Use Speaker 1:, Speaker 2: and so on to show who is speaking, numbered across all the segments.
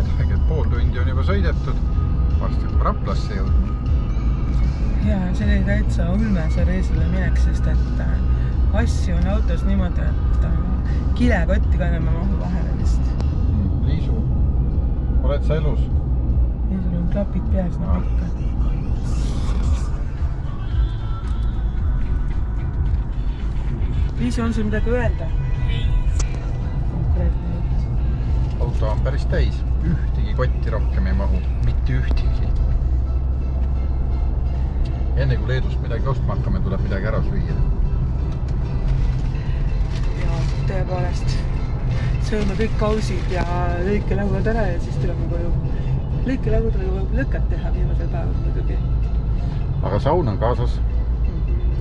Speaker 1: et pool tundi on juba sõidetud, varsti Raplasse jõudnud.
Speaker 2: Ja see oli täitsa ulme see reisile minek, sest et asju on autos niimoodi, et kilekotti kanname mahu vahele vist.
Speaker 1: Liisu, oled sa elus?
Speaker 2: Liisul on klapid peas nagu ikka. Liisu, on sul midagi öelda? Konkreetne jutt.
Speaker 1: Auto on päris täis, ühtegi kotti rohkem ei mahu, mitte ühtegi. Enne kui Leedust midagi ostma hakkame, tuleb midagi ära süüa.
Speaker 2: Ja tõepoolest sööme kõik kausid ja lõikelauad ära ja siis tuleme koju. Lõikelaudadega võib lõkat teha viimasel päeval muidugi.
Speaker 1: Aga saun on kaasas.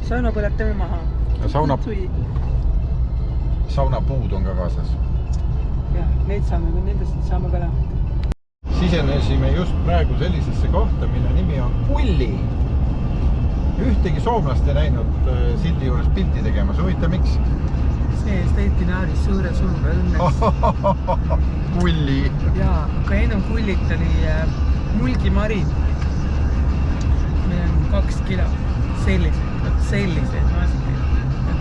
Speaker 2: Sauna põletame maha.
Speaker 1: Ja saunapuud on ka kaasas.
Speaker 2: Jah, neid saame, kui nendest saame ka lahti.
Speaker 1: Sisenesime just praegu sellisesse kohta, mille nimi on Kulli. Ühtegi soomlast ei näinud sildi juures pilti tegemas. Huvita, miks?
Speaker 2: See Steiti naaris suure surve õnneks.
Speaker 1: Kulli.
Speaker 2: Jaa, aga enam kullit oli mulgimarin. Meil on 2 kilo. Sellised maasikaid.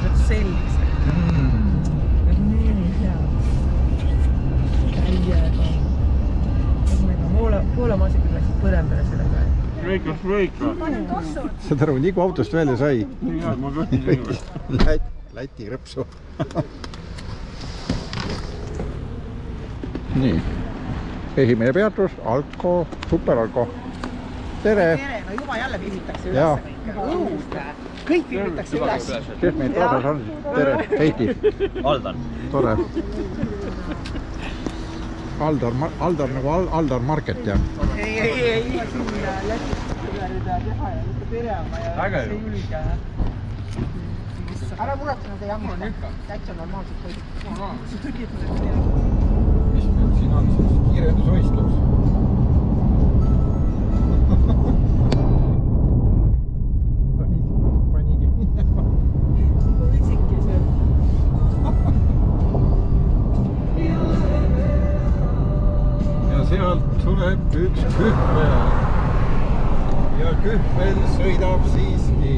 Speaker 2: Võt sellised. Nii hea. Käiega. Poola maasikad läksid põrandale selle peale.
Speaker 3: Reika.
Speaker 1: Saad aru, nii kui autost välja sai.
Speaker 3: Jaa, ma võtin.
Speaker 1: Läti rõpsu. Nii. Esimene peatus, Alko, superalko. Tere!
Speaker 2: Tere, no juba jälle viivitakse
Speaker 1: Jaa.
Speaker 2: üles kõik. Kõik viivitakse üles.
Speaker 1: Kes meid kaasas on? Tere, Heiti.
Speaker 3: Aldan.
Speaker 1: Tore. Aldar nagu Aldar Market, jah.
Speaker 2: Ei. Sinna Lätist üle teha ja mitte pereama ja see julge. Ära muretse, nad ei jammuta. Täitsa normaalselt toidib. See tükib mulle midagi.
Speaker 1: Mis meil siin on siis? Kiirendusvõistlus. Panigi minema.
Speaker 2: Kui visiki see.
Speaker 1: Ja sealt tuleb üks kühvel. Ja kühvel sõidab siiski.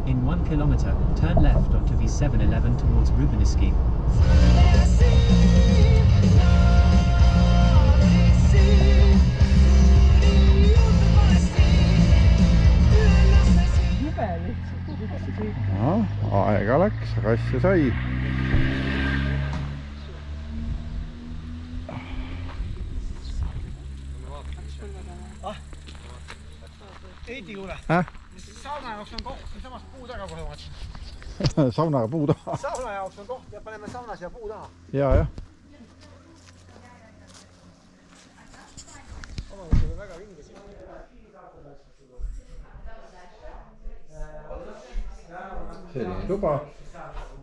Speaker 4: In 1 kilometer, turn left onto V711 towards Rubiniski.
Speaker 1: Aega läks, aga asja sai.
Speaker 2: Heidi kuule. Sauna jaoks on koht, siin samast puu taga kohe vaatsin.
Speaker 1: Saunaga puu taha.
Speaker 2: Sauna jaoks on koht ja paneme saunas ja puu taha.
Speaker 1: Jah.
Speaker 2: Väga vinge siin.
Speaker 1: Selline tuba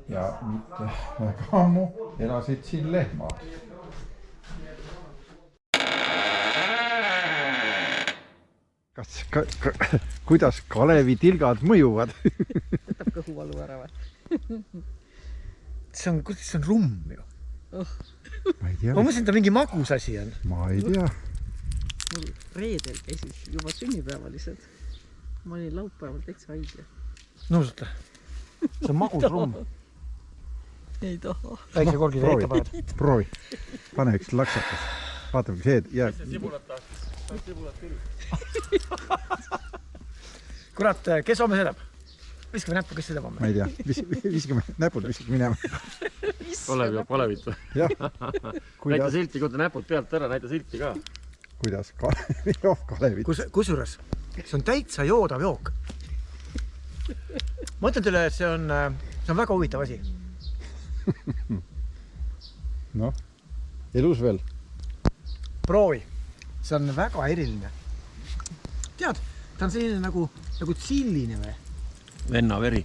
Speaker 1: ja mitte väga ammu elasid siin lehmad. Kuidas Kalevi tilgad mõjuvad?
Speaker 2: Võtab kõhuvalu ära või? See on rumm ju.
Speaker 1: Ma ei tea.
Speaker 2: Ma mõtlesin, et ta mingi magus asi on.
Speaker 1: Ma ei tea.
Speaker 5: Mul reedel käisid juba sünnipäevalised. Ma olin laupäeval täitsa haige.
Speaker 2: Nõusuta. See on magus rumm.
Speaker 5: Ei taha.
Speaker 2: Väikse korgi heita paned.
Speaker 1: Proovi. Pane üks laksakas. Vaatame, see jääb.
Speaker 2: Kurat, kes homme sõidab? Viskame näppu, kes sõidab homme?
Speaker 1: Ma ei tea. Viskame näpud, viskame minema.
Speaker 3: Kalevit või?
Speaker 1: Jah.
Speaker 3: Näita silti, kui ta näpud pealt ära, näita silti ka.
Speaker 1: Kuidas Kalevit?
Speaker 2: Kusjuures, see on täitsa joodav jook. Ma ütlen teile, et see on väga huvitav asi.
Speaker 1: Noh, elus veel.
Speaker 6: Proovi. See on väga eriline. Tead, ta on selline nagu tsilline või?
Speaker 3: Venna veri.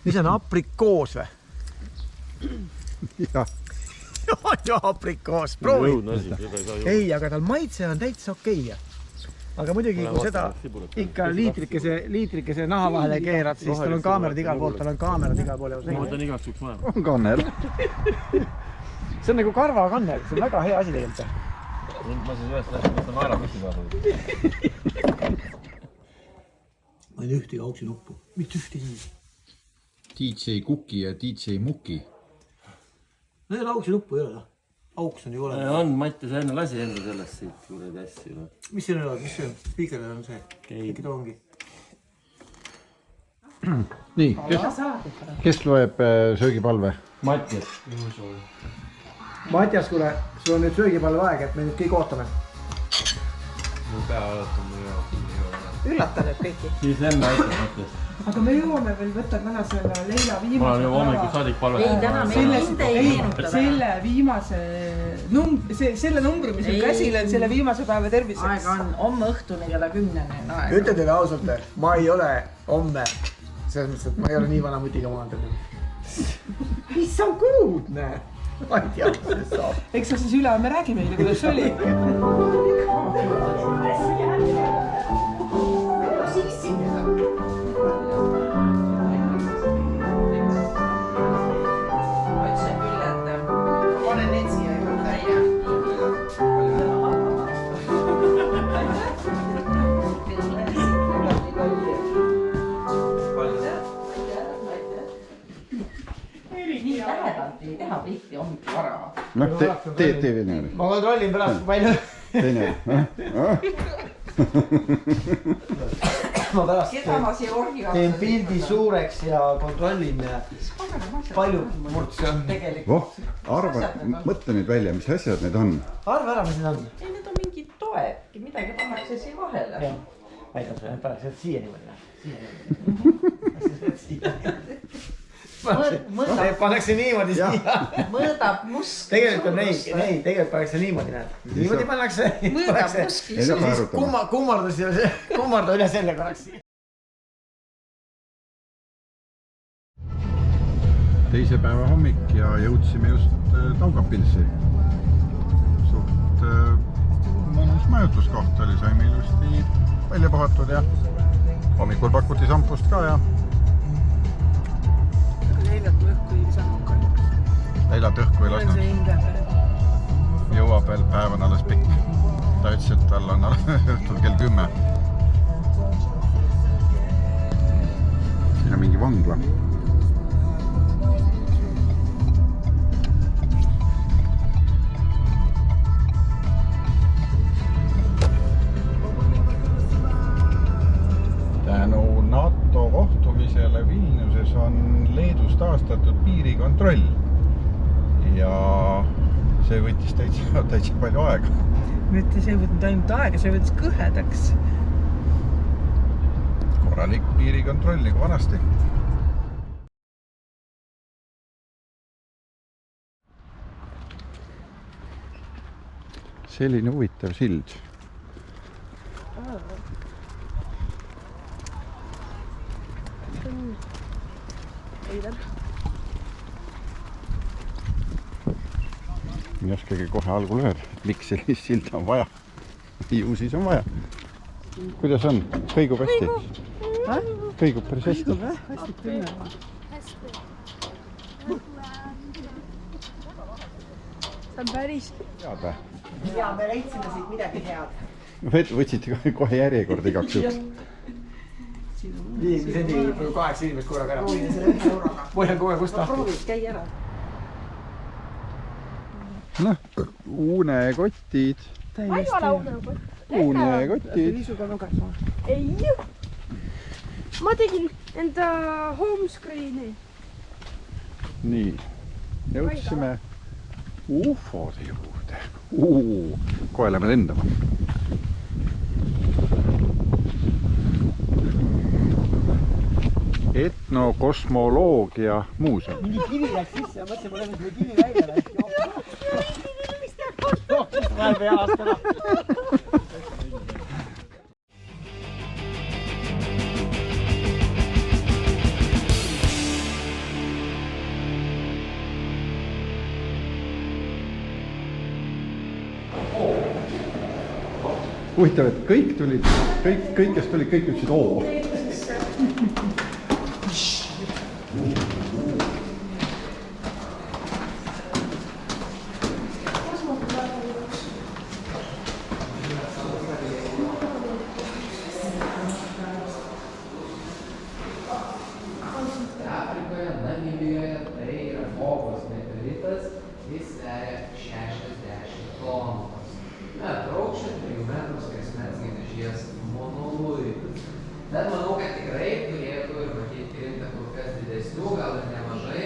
Speaker 6: Mis on aprikoos või?
Speaker 1: Jah.
Speaker 6: On ju aprikoos, proovi.
Speaker 3: Jõudne asi, seda ei saa juurde.
Speaker 6: Ei, aga tal maitse on täitsa okei. Aga muidugi, kui seda ikka liitrikese naha vahele keerad, siis tal on kaamerad igal pool,
Speaker 3: Ma võtan igaks juks vaja.
Speaker 1: On kanner.
Speaker 6: See on nagu karvakanner, see on väga hea asi tegelikult.
Speaker 3: Ma siis ühest lähen, võtan naera püsti kaasa.
Speaker 6: Ma ei ühtegi auksi nuppu. Mitte ühtegi.
Speaker 1: DJ Kuki ja DJ Muki.
Speaker 6: Need auksi nuppu ei ole. Auks on ju olemas.
Speaker 3: On, Mati, sa enne lasi enda sellest siit kuradi asju.
Speaker 6: Mis siin on? Mis see on? Spiikeril on see? Äkki ta ongi?
Speaker 1: Nii, kes loeb söögipalve?
Speaker 3: Mattias.
Speaker 6: Mattias, kuule, sul on nüüd söögipalve aeg, et me nüüd kõik ootame.
Speaker 3: Mu pea alatab mu joo.
Speaker 5: Üllata nüüd kõiki.
Speaker 3: Siis enne aitab Mattias.
Speaker 2: aga me jõuame veel võtta täna selle Leila
Speaker 3: Ma olen ju hommikul saadik palve.
Speaker 5: Ei, täna me ei meenuta.
Speaker 2: selle viimase selle numbri, mis on käsil, on selle viimase päeva terviseks.
Speaker 5: Aega on homme õhtuni kella 10.
Speaker 6: Ütle teile ausalt, ma ei ole homme. Selles mõttes, et ma ei ole nii vana mutiga maandanud. Mis on kuudne? Ma ei tea, mis see saab.
Speaker 2: Eks sa siis üle, me räägime meile, kuidas see oli.
Speaker 5: Teha tihti hommikul vara.
Speaker 1: Noh, tee nii.
Speaker 6: Ma kontrollin pärast, kui palju.
Speaker 1: Teine.
Speaker 6: Ma pärast teen pildi suureks ja kontrollin, palju murd see on.
Speaker 1: Voh, arva, mõtle nüüd välja, mis asjad need on.
Speaker 6: Arva ära, mis need on.
Speaker 5: Ei, need on mingid toed, midagi pannakse siia vahele.
Speaker 6: Väidab see, pärast see siia niimoodi. Pannakse niimoodi siia.
Speaker 5: Mõõdab muskli.
Speaker 6: Tegelikult on neid, tegelikult pannakse niimoodi, näed. Niimoodi pannakse.
Speaker 5: Mõõdab muskli.
Speaker 6: Siis kummarda üle selle korraks.
Speaker 1: Teise päeva hommik ja jõudsime just Taugapilsi. Suht mõnus majutuskoht oli, saime ilusti välja puhatud ja hommikul pakuti sampust ka ja
Speaker 2: Leilat õhku ei saanud kahjuks.
Speaker 1: Leilat õhku ei lasnud. Jõuab veel, päev on alles pikk. Ta ütles, et tal on õhtul kell 10. Siin on mingi vangla. Tänu NATO kohtumisele Vilniuses on Leedus taastatud piirikontroll ja see võttis täitsa palju aega.
Speaker 2: See ei võtnud ainult aega, see võttis kõhedaks.
Speaker 1: Korralik piirikontroll nagu vanasti. Selline huvitav sild. Ei oskagi kohe algul öelda, et miks sellist silda on vaja. Ju siis on vaja. Kuidas on? Kõigub hästi? Kõigub päris hästi?
Speaker 7: See on päris
Speaker 1: Head või?
Speaker 5: Ja me leidsime siit midagi head.
Speaker 1: Võtsite kohe järjekord igaks juks.
Speaker 6: 5 sendi 8 inimest korraga ära. Võin kohe kust lahti.
Speaker 5: Proovid, käi ära.
Speaker 1: Noh, unekotid.
Speaker 7: ma ei ole unekott.
Speaker 1: Unekotid.
Speaker 7: Ei. Ma tegin enda home screen'i.
Speaker 1: Nii, jõudsime UFO-de juurde. Kohe lähme lendama. etnokosmoloogia muuseum.
Speaker 6: Mingi kivi läks sisse ja mõtlesin, et me kivi välja läks. Ma ei pea aastana.
Speaker 1: Huvitav, et kõik tulid, kõik kes tulid, kõik ütlesid oo.
Speaker 8: Afrikoje, Namibijoje tai yra Bobos meteoritas, jis sveria 60 tonus. Aukščio 3 metrų skersmens geležies monolitas. Bet manau, kad tikrai turėtų ir matyti rimta kur kas didesnių, gal ir nemažai.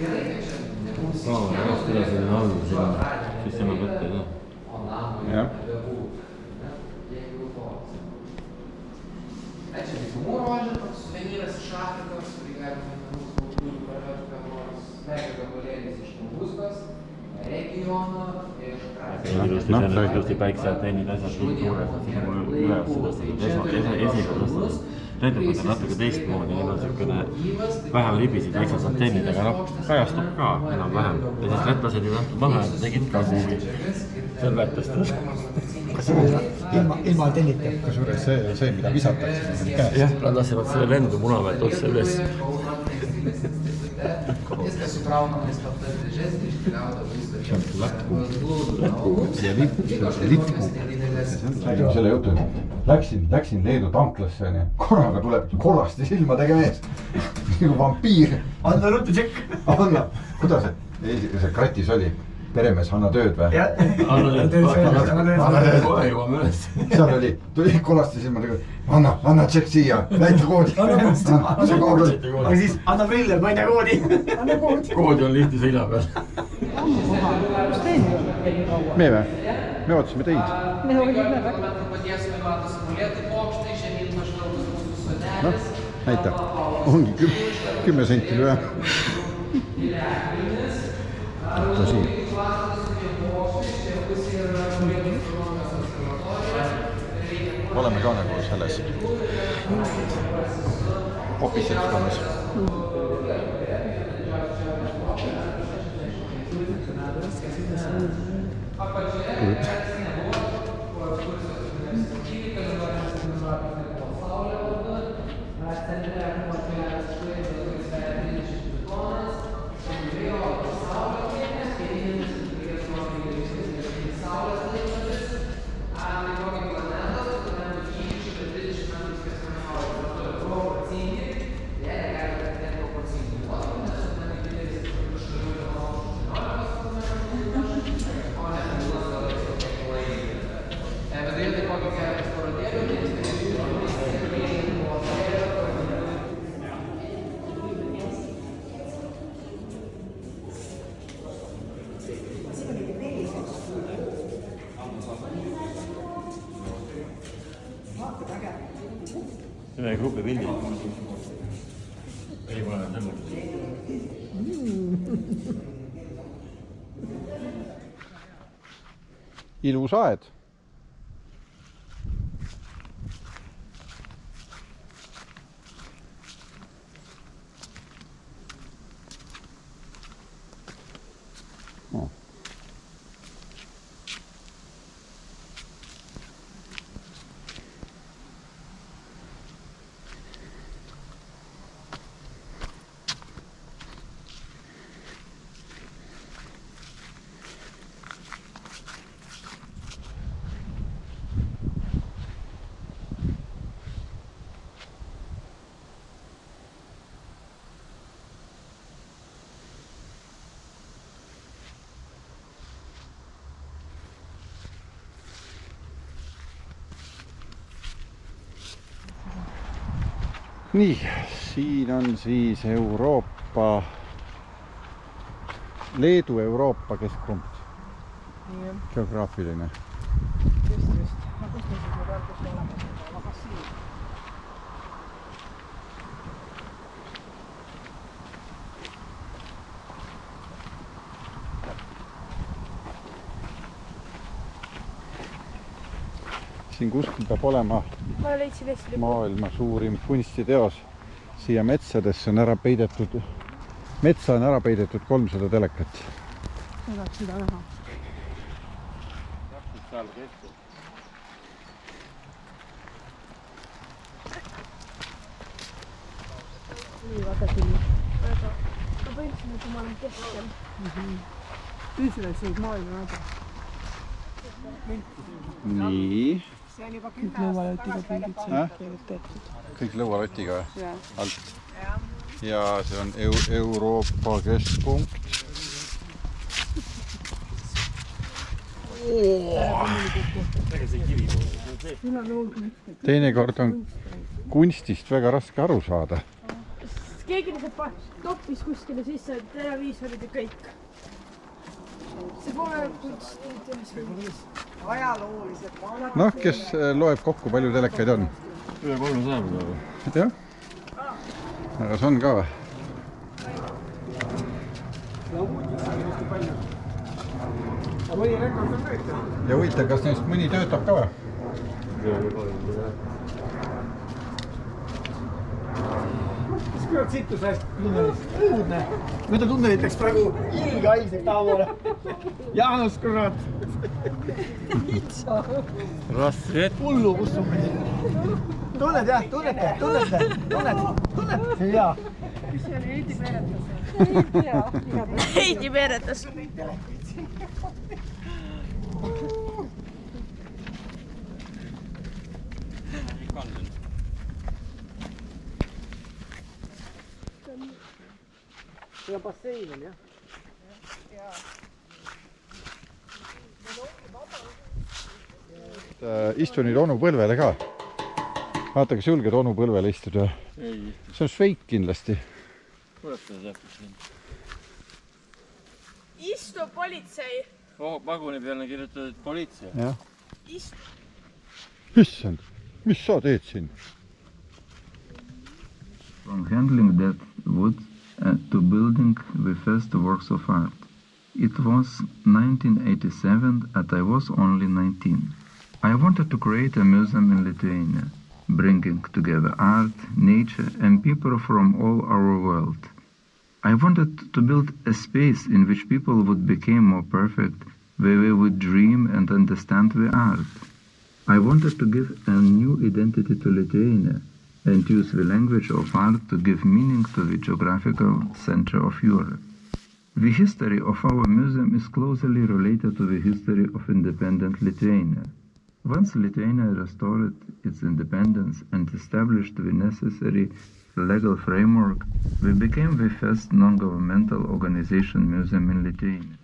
Speaker 8: Gerai, kad čia nebūs o namui nebebūtų. Jeigu toks. Čia dykumų rožė, toks suvenyras iš Afrikos, kurį galima įdomus kultūrų parvežti kam nors smegio gabalėlis iš Tunguskos regiono iš
Speaker 3: Ilusti päikseantennid asjad kõik suured, siin on üles tõstetud esiga tõstetud. Lendukad on natuke teistmoodi, neil on niisugune vähem libisid väiksed antennid, aga kajastub ka enam-vähem. Ja siis lätlased ju antud maha ja tegid ka kuhugi. See on lätlastes.
Speaker 6: Ilma tennita.
Speaker 1: Kusjuures see, mida visatakse käest.
Speaker 3: Jah, nad lasevad selle lendu munamäelt otse üles.
Speaker 8: Viskas sukraunamais slaptas dėžes ir iškeliaudavo į
Speaker 1: selle jutu, läksin Leedu tanklasse, korraga tuleb korrasti silmadega mees. Nagu vampiir.
Speaker 6: Anna ruttu tšekk.
Speaker 1: Anna, kuidas see kratis oli? Peremees, anna tööd või?
Speaker 3: Anna tööd. Kohe jõuame üles.
Speaker 1: Seal oli, tuli korrasti silmadega. Anna tšekk siia, näita koodi.
Speaker 6: Aga siis anna prille, ma ei tea koodi.
Speaker 3: Koodi on lihtne seina peal.
Speaker 1: Me või? Me ootasime teid.
Speaker 7: Me olime väga.
Speaker 1: Noh, näita. Ongi 10 senti üle. Võtta siin. Oleme ka nagu selles opiseltskonnas.
Speaker 3: Ühe grupi pildid. Ei pole tõmmud.
Speaker 1: Ilus aed. Nii, siin on siis Euroopa, Leedu Euroopa keskpunkt. Geograafiline.
Speaker 2: Just. Ma kus me siis nüüd algust oleme? Aga siin.
Speaker 1: leidsin, kuskil peab olema
Speaker 7: Ma leidsin hästi
Speaker 1: maailma suurim kunstiteos. Siia metsadesse on ära peidetud, metsa on ära peidetud 300 telekat.
Speaker 2: Ma tahaks seda näha.
Speaker 7: Nii vaata küll. Aga ma põhimõtlesin, et ma olen keskel.
Speaker 2: Tüüsid, et see maailma näda.
Speaker 1: Nii.
Speaker 2: Kõik lõualotiga pildid said tehtud.
Speaker 1: Kõik lõualotiga
Speaker 2: Jaa.
Speaker 1: alt. Ja see on Euroopa keskpunkt. Teinekord on kunstist väga raske aru saada.
Speaker 7: Keegi lihtsalt toppis kuskile sisse televiisorid ja kõik. See pole kunstid.
Speaker 1: Noh, kes loeb kokku, palju telekaid on?
Speaker 3: Üle 300 peale.
Speaker 1: Jah. Aga see on ka või? Ja huvitav, kas neist mõni töötab ka või?
Speaker 6: Mis kurat sittu sellest tunnelist? Õudne. Mööda tunnelit läks praegu ilga haiseks taamale. Jaanus, kurat.
Speaker 3: Rasset.
Speaker 6: Hullu kussub. Tunned jah, tunned. See hea.
Speaker 7: Mis see oli? Heidi veeretas. Heidi veeretas.
Speaker 6: See on bassein on jah.
Speaker 1: Istu nüüd onu põlvele ka. Vaata, kas julged onu põlvele istuda?
Speaker 3: Ei.
Speaker 1: See on šveik kindlasti.
Speaker 3: Kuidas seda täpselt siin?
Speaker 7: Istu politsei.
Speaker 3: Vaguni peale kirjutatud politsei.
Speaker 1: Ja.
Speaker 7: Istu.
Speaker 1: Issand, mis sa teed siin?
Speaker 9: From handling that wood to building the first works of art. It was 1987 and I was only 19. I wanted to create a museum in Lithuania, bringing together art, nature and people from all our world. I wanted to build a space in which people would become more perfect, where they would dream and understand the art. I wanted to give a new identity to Lithuania and use the language of art to give meaning to the geographical center of Europe. The history of our museum is closely related to the history of independent Lithuania. Once Lithuania restored its independence and established the necessary legal framework, we became the first non-governmental organization museum in Lithuania.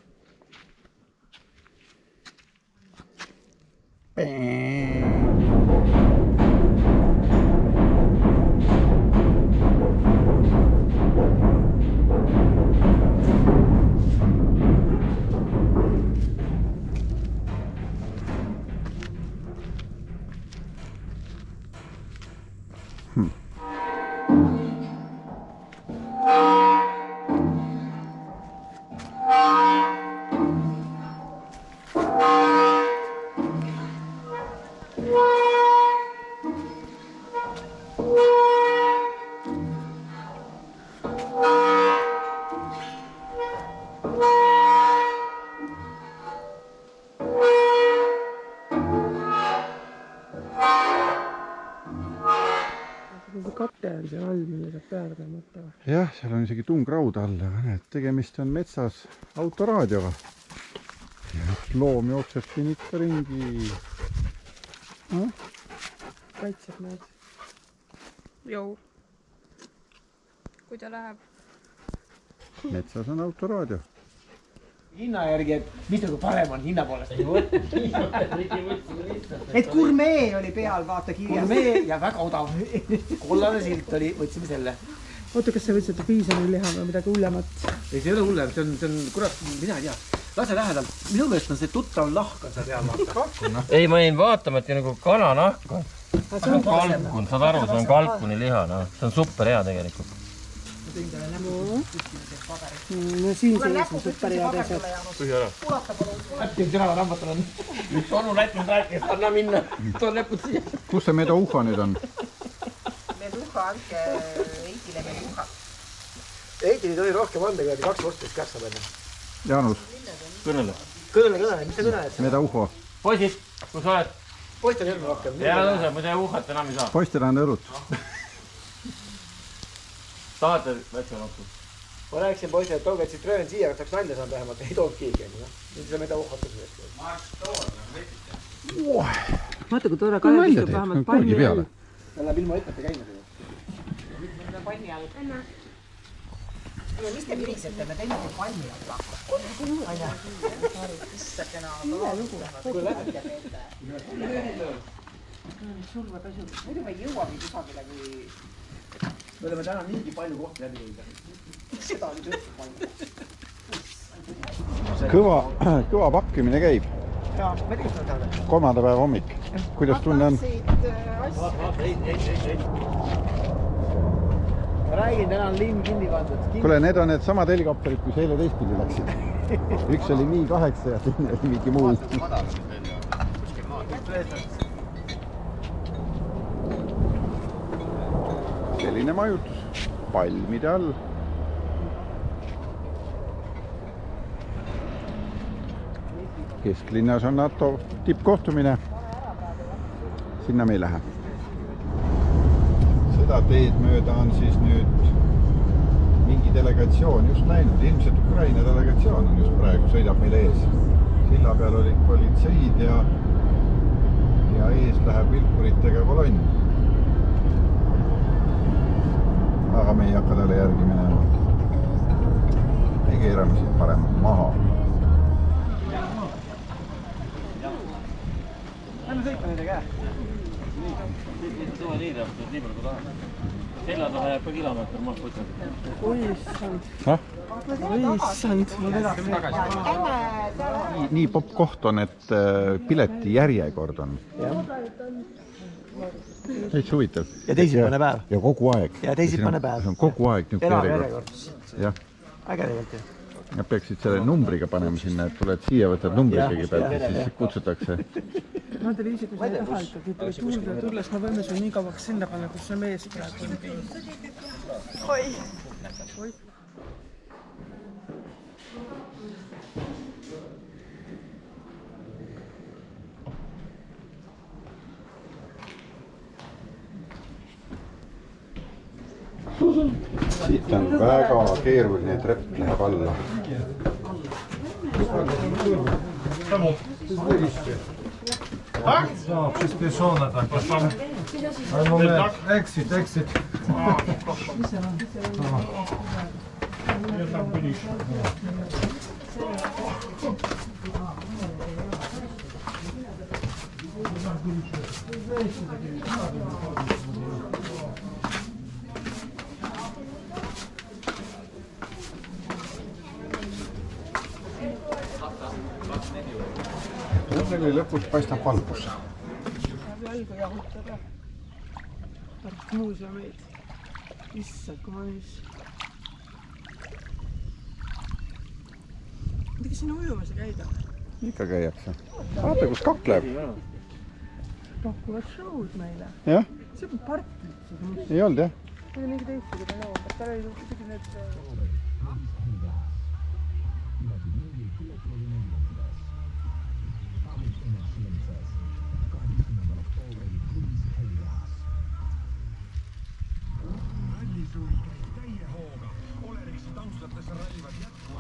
Speaker 2: Kate on seal all, mille saab peale tõmmata.
Speaker 1: Jah, seal on isegi tungraud all, aga näed, tegemist on metsas autoraadioga. Ja loom jookseb siin ikka ringi.
Speaker 2: Kaitseb näed.
Speaker 7: Jou. Kui ta läheb.
Speaker 1: Metsas on autoraadio.
Speaker 6: Hinna järgi, et mitu kui parem on hinna poolest. Et gurmee oli peal, vaata kirjas. Gurmee ja väga odav. Kollane silt oli, võtsime selle.
Speaker 2: Oota, kas sa võtsid, et piisani liha või midagi hullemat?
Speaker 6: Ei, see ei ole hullem, see on kurat, mina ei tea. Lase lähedal. Minu meelest on see tuttav lahk on seal peal, vaata.
Speaker 3: Ei, ma jäin vaatama, et nagu kananahk on. See on kalkun, saad aru, see on kalkuni liha, no. See on super hea tegelikult.
Speaker 2: No siin sees on superi adesed.
Speaker 3: Põhi ära.
Speaker 6: Äppi on sõnava rambatal on.
Speaker 5: Üks onu lätnud rääkis, anna minna. Too näpud siia.
Speaker 1: Kus see Meduha nüüd on?
Speaker 10: Meduha andke Eidile Meduha.
Speaker 6: Eidil ei tohi rohkem anda, kui 2 vorstist kässa panna.
Speaker 1: Jaanus.
Speaker 3: Kõnele.
Speaker 6: Kõnele, mis sa kõneled?
Speaker 1: Meduha.
Speaker 3: Poisid, kus oled?
Speaker 6: Poist on järgmine rohkem.
Speaker 3: Ära tõuse, ma teie uhat enam ei saa.
Speaker 1: Poistel on õrut.
Speaker 3: Tahate väikse nokku?
Speaker 6: Ma rääkisin poistele, et tooge Citroen siia, et saaks nalja saanud vähemalt. Ei toonud keegi. Nüüd sa Meduha
Speaker 2: Vaata, kui tore Kalev istub vähemalt palmi all.
Speaker 6: Ta läheb ilma etmete käima.
Speaker 10: Palmi all. Mis te virisete? Me teeme te palmi all. Issakena. Kui läbi. Muidu me ei jõuagi kusagile, kui...
Speaker 6: Me oleme täna niigi palju kohti läbi jõida. Seda oli tõesti palju.
Speaker 1: Kõva pakkimine käib.
Speaker 6: Jaa, me tegime seda.
Speaker 1: 3. päeva hommik. Kuidas tunne on?
Speaker 6: Ma räägin, täna on linn kinni pandud.
Speaker 1: Kuule, need on need samad helikopterid, kui eile teistpidi läksid. Üks oli Mi-8 ja teine oli mingi muu. Selline majutus palmide all. Kesklinnas on NATO tippkohtumine. Sinna me ei lähe. Seda teed mööda on siis nüüd mingi delegatsioon just läinud. Ilmselt Ukraina delegatsioon on just praegu, sõidab meil ees. Silla peal olid politseid ja ees läheb vilkuritega kolonn. Aga me ei hakka talle järgi minema. Me keerame siit paremalt maha.
Speaker 6: Lähme sõitma nende käe.
Speaker 3: Tuva nii täpselt, nii palju kui tahab. Sella taha jääb ka kilomeeter maast võtnud.
Speaker 2: Issand.
Speaker 1: Nii popp koht on, et pileti järjekord on. Täitsa huvitav.
Speaker 6: Ja teisipäevane päev.
Speaker 1: Ja kogu aeg.
Speaker 6: Ja teisipäevane päev.
Speaker 1: See on kogu aeg niisugune järjekord.
Speaker 6: Järjekord. Äge tegelikult.
Speaker 1: Ja peaksid selle numbriga panema sinna, et tuled siia, võtad numbri kõigepealt ja siis kutsutakse.
Speaker 2: Nad oli isegi, kui sa ei taha ikkagi, et tuulda tulles me võime sul nii kauaks sinna panna, kus see mees praegu on. Oi!
Speaker 1: Siit on väga keeruline trepp läheb alla.
Speaker 11: Przyspieszona taka. Ale moment, exit. Nie tam byliśmy.
Speaker 1: Tunneli lõpus paistab valgus.
Speaker 2: Jalgu jahutada. Pärast muuseumeid. Issad, kui mõnis. Midagi sinna ujumas ei käida?
Speaker 1: Ikka käiakse. Vaata, kus kakleb.
Speaker 2: Pakuvad show'd meile.
Speaker 1: Jah?
Speaker 2: See on part.
Speaker 1: Ei olnud, jah?
Speaker 2: See oli mingi teistsugune nõu. Tal oli isegi need...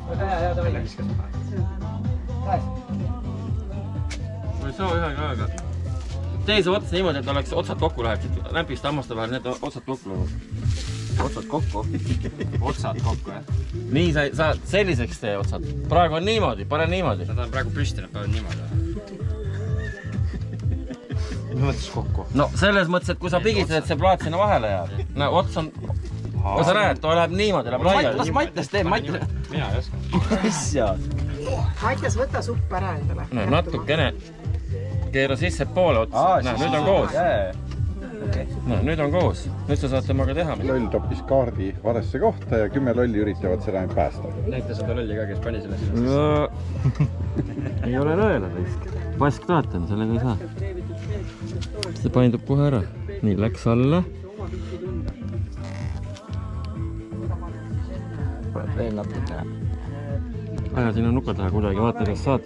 Speaker 3: Ma ei saa ühe käega. Tee see otsa niimoodi, et oleks otsad kokku läheksid. Näpist hammaste vahel need otsad kokku lähevad. Otsad kokku. Otsad kokku, jah. Nii sa selliseks tee otsad. Praegu on niimoodi, pane niimoodi.
Speaker 12: Nad on praegu püsti, nad peavad niimoodi.
Speaker 3: Mis mõttes kokku? No selles mõttes, et kui sa pigistad, et see plaat sinna vahele jääb. No ots on... Kui sa näed, too läheb niimoodi, läheb laia.
Speaker 5: Las Mattias teeb, Mattias.
Speaker 12: Mina ei oska.
Speaker 3: Asjad.
Speaker 10: Mattias, võta supp ära endale.
Speaker 3: No natukene keera sisse poole otsa. Nüüd on koos. No nüüd on koos, nüüd sa saad temaga teha.
Speaker 1: Loll toppis kaardi valesse kohta ja 10 lolli üritavad seda ainult päästa.
Speaker 12: Näita seda lolli ka, kes pani sellest.
Speaker 3: No, ei ole nõela risk. Pask toetan, sellega ei saa. See paindub kohe ära. Nii, läks alla.
Speaker 6: Veel natuke.
Speaker 3: Aja sinna nuka taha kuidagi, vaata, kas saad.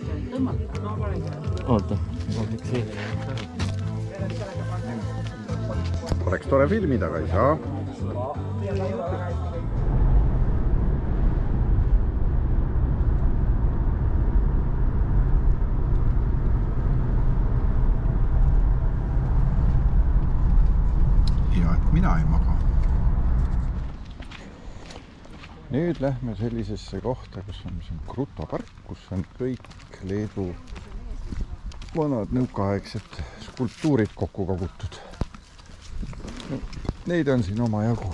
Speaker 3: Oota, vaataks siin.
Speaker 1: Oleks tore filmida, aga ei saa. Ja et mina ei maga. Nüüd lähme sellisesse kohta, kus on Kruto park, kus on kõik Leedu vanad nõukaaegsed skulptuurid kokku kogutud. Neid on siin oma jagu.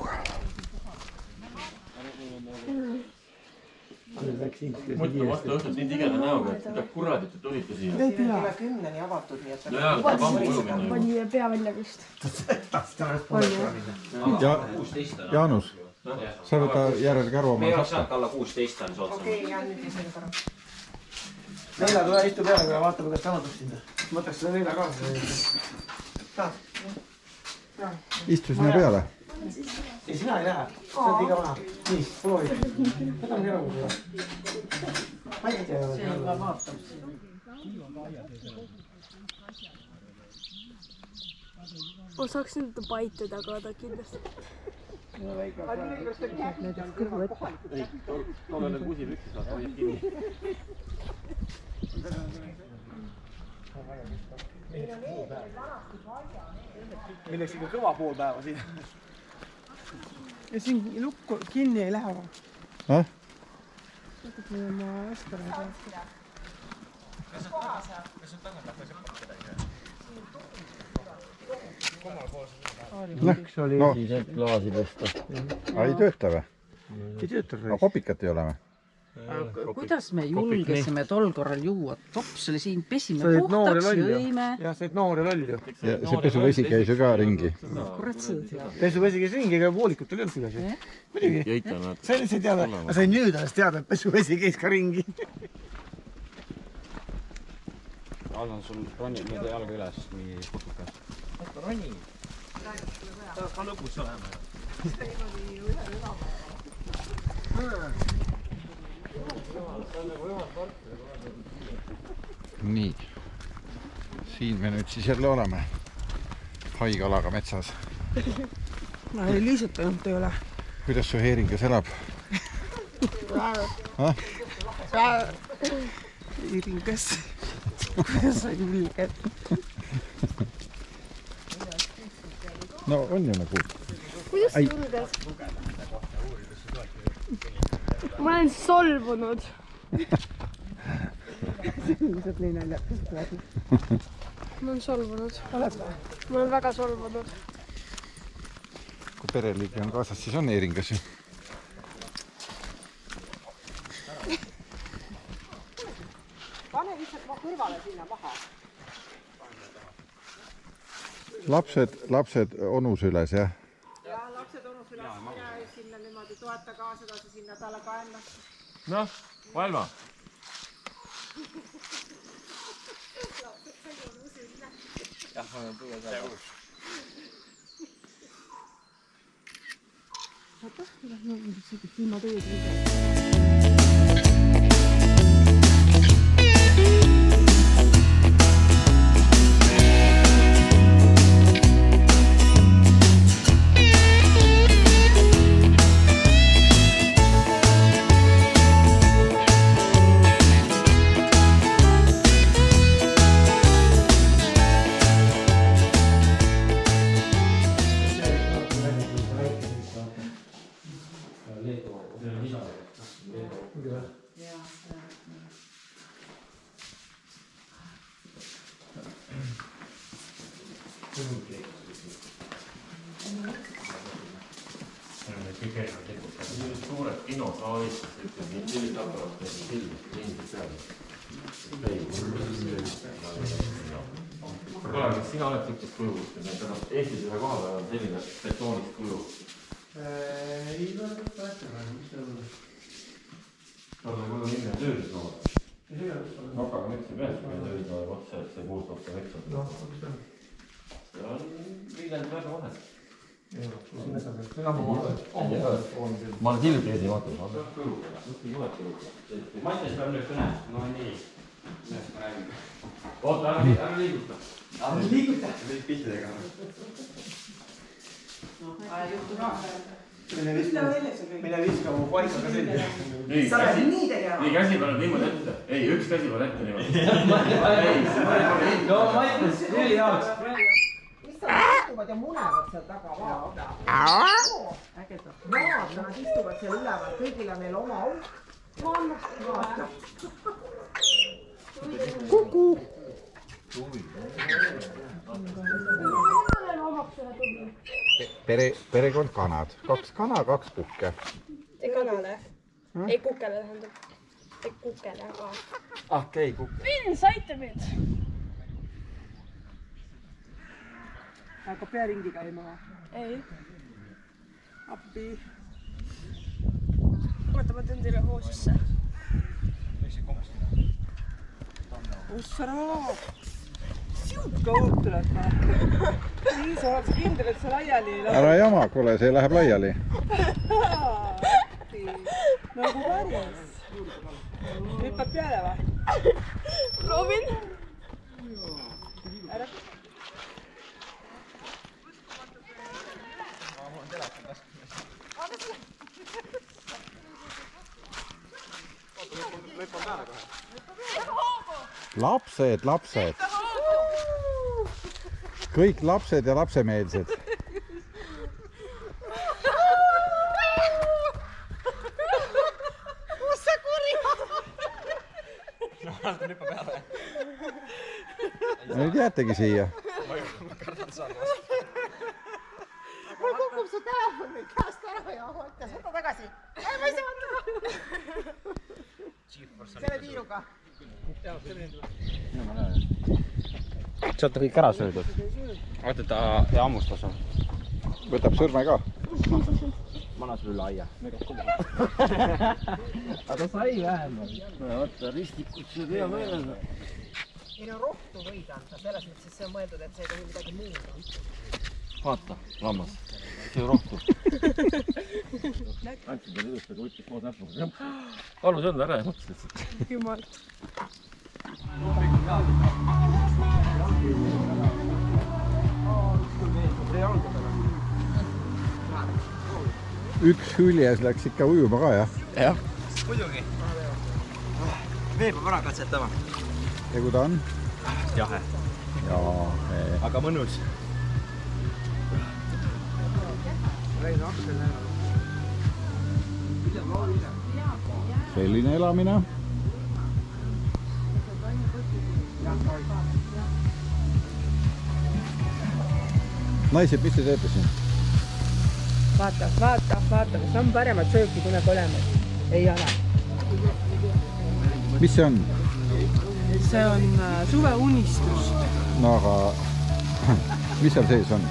Speaker 3: Mõtle vastu õhtut nii tigeda näoga, et mida kuradit te tulite siia.
Speaker 5: Ei tea. 10 avatud, nii et
Speaker 3: no jaa, ta pammu koju minna.
Speaker 7: Pani pea välja vist.
Speaker 1: Ja Jaanus, sa võta järel käru oma
Speaker 12: Meil on sealt alla 16 on sootsam.
Speaker 5: Okei, ja nüüd ei selle korra. Neila tule istu peale, kui vaatame, kas kannatust sinna. Mõtleks seda Neila ka.
Speaker 1: Istu sinna peale.
Speaker 5: Ei, sina ei lähe. Sa oled liiga vana. Nii, proovi. Võta on käru seda. Ma ei tea. See on ka vaatab siin.
Speaker 7: Ma saaks nüüd baite tagada kindlasti.
Speaker 5: Näiteks kõrvu ette.
Speaker 3: Ei, tolle need kusipüksis saad hoiab kinni.
Speaker 5: Milleks ikka kõva pool päeva siin.
Speaker 2: Ja siin lukku kinni ei lähe. Võtad või oma äskara ei tea.
Speaker 12: Kas on tagant see pakkida ei saa?
Speaker 1: Läks oli
Speaker 3: Siis klaasi pesta.
Speaker 1: Ei tööta või?
Speaker 6: Ei tööta.
Speaker 1: Aga kopikat ei ole või?
Speaker 5: Kuidas me julgesime tol korral juua? Tops oli siin, pesime puhtaks, jõime.
Speaker 6: Jah, sa olid noor ja loll ju.
Speaker 1: Ja see pesuvesi käis ju ka ringi.
Speaker 5: Kurat sõõd.
Speaker 6: Pesuvesi käis ringi, aga voolikult oli olnud kuidagi. Muidugi. Sa ei teada, aga sa ei nüüd alles teada, et pesuvesi käis ka ringi.
Speaker 12: Allan sul ronib nüüd jalga üles, kui putukas.
Speaker 6: Roni. Saad ka lõpus olema.
Speaker 1: Nii. Siin me nüüd siis jälle oleme. Haigalaga metsas.
Speaker 2: Ma ei liisutanud tööle.
Speaker 1: Kuidas su heeringas elab?
Speaker 2: Heeringas. Kuidas sa julged?
Speaker 1: No on ju nagu.
Speaker 7: Kuidas sa julged? Ma olen solvunud.
Speaker 2: Ilmselt nii naljakas praegu.
Speaker 7: Ma olen solvunud. Ma olen väga solvunud.
Speaker 1: Kui pereliigi on kaasas, siis on heeringas ju.
Speaker 5: Pane lihtsalt kõrvale sinna maha.
Speaker 1: Lapsed onus üles, jah?
Speaker 5: Ja lapsed onus üles. Mina sinna niimoodi toeta kaasa edasi sinna talle ka ennast.
Speaker 3: Noh, Valma.
Speaker 12: Jah, ma olen tuua saada.
Speaker 2: Oota, ilma teed.
Speaker 3: Suured kinosaalis, sellised aparaat, filmid peale. Kalev, kas sina oled siukest kuju? Eestis ühe koha peal on selline betoonist kuju.
Speaker 5: Ei, ma päätame, mis ta on?
Speaker 3: Tal on kodu nimi on töös nood. Nokaga metsi peas, kui on töös nood otsa, et see puutab ka metsa.
Speaker 5: Noh, mis ta on?
Speaker 3: See on Viljandi väga vahe. Ma olen hiljuti ees ei vaata. Mattias peab nüüd kõne. No nii. Oota, ära liiguta.
Speaker 5: Ära liiguta?
Speaker 3: Kõik pihtidega.
Speaker 5: Mine viska mu paika ka selline.
Speaker 3: Sa oled nii tegema. Nii, käsi paned niimoodi ette. Ei, üks käsi paned ette niimoodi.
Speaker 5: No, Mattias, tuli jaoks.
Speaker 10: Istuvad ja munevad seal taga, vaata. Ägedad. Vaata, nad istuvad seal üleval, kõigil on neil oma auk. Vaata. Kuku.
Speaker 1: Perekond kanad. 2 kana, 2 kukke.
Speaker 7: Ei kanale. Ei kukele tähendab. Ei kukele, aga...
Speaker 5: Okei, kukke.
Speaker 7: Vinn, saite mind!
Speaker 10: Aga pearingi käima?
Speaker 7: Ei.
Speaker 10: Appi.
Speaker 7: Oota, ma teen teile hoo sisse.
Speaker 10: Ussa raad. Siuka õud tuleb ka. Nii, sa oleks kindel, et sa laiali ei lähe.
Speaker 1: Ära jama, kuule, see läheb laiali.
Speaker 10: Nagu päris. Hüppad peale või?
Speaker 7: Proovin.
Speaker 10: Ära.
Speaker 1: Lapsed. Kõik lapsed ja lapsemeelsed.
Speaker 10: Kus sa kuri?
Speaker 12: No, vaata nüppa peale.
Speaker 1: Nüüd jäätegi siia.
Speaker 12: Ma kardan saada.
Speaker 10: Mul kukub su telefon nüüd käest ära ja mõttes, võta tagasi. Ei, ma ei saa võtta. Selle tiiruga.
Speaker 12: Sealt on kõik ära söödud. Vaata, ta hammustas on.
Speaker 1: Võtab sõrme ka.
Speaker 12: Manas üle aia. Aga ta sai vähemalt.
Speaker 3: Vaata, ristikud sööb hea meeles.
Speaker 10: Ei no rohtu võid anda, selles mõttes see on mõeldud, et see ei tohi midagi muud anda.
Speaker 3: Vaata, lammas. See on rohtu. Andsid talle ilusti, aga võttis koos näppuga. Palun söönud ära ja mõtles lihtsalt.
Speaker 7: Jumal.
Speaker 1: Üks hüljes läks ikka ujuma ka, jah?
Speaker 12: Jah. Muidugi. Veel peab ära katsetama.
Speaker 1: Ja kui ta on?
Speaker 12: Jahe. Aga mõnus.
Speaker 1: Selline elamine. Naised, mis te teete siin?
Speaker 2: Vaata, kas on paremat sööki kui nagu olemas? Ei ole.
Speaker 1: Mis see on?
Speaker 2: See on suveunistus.
Speaker 1: No aga mis seal sees on?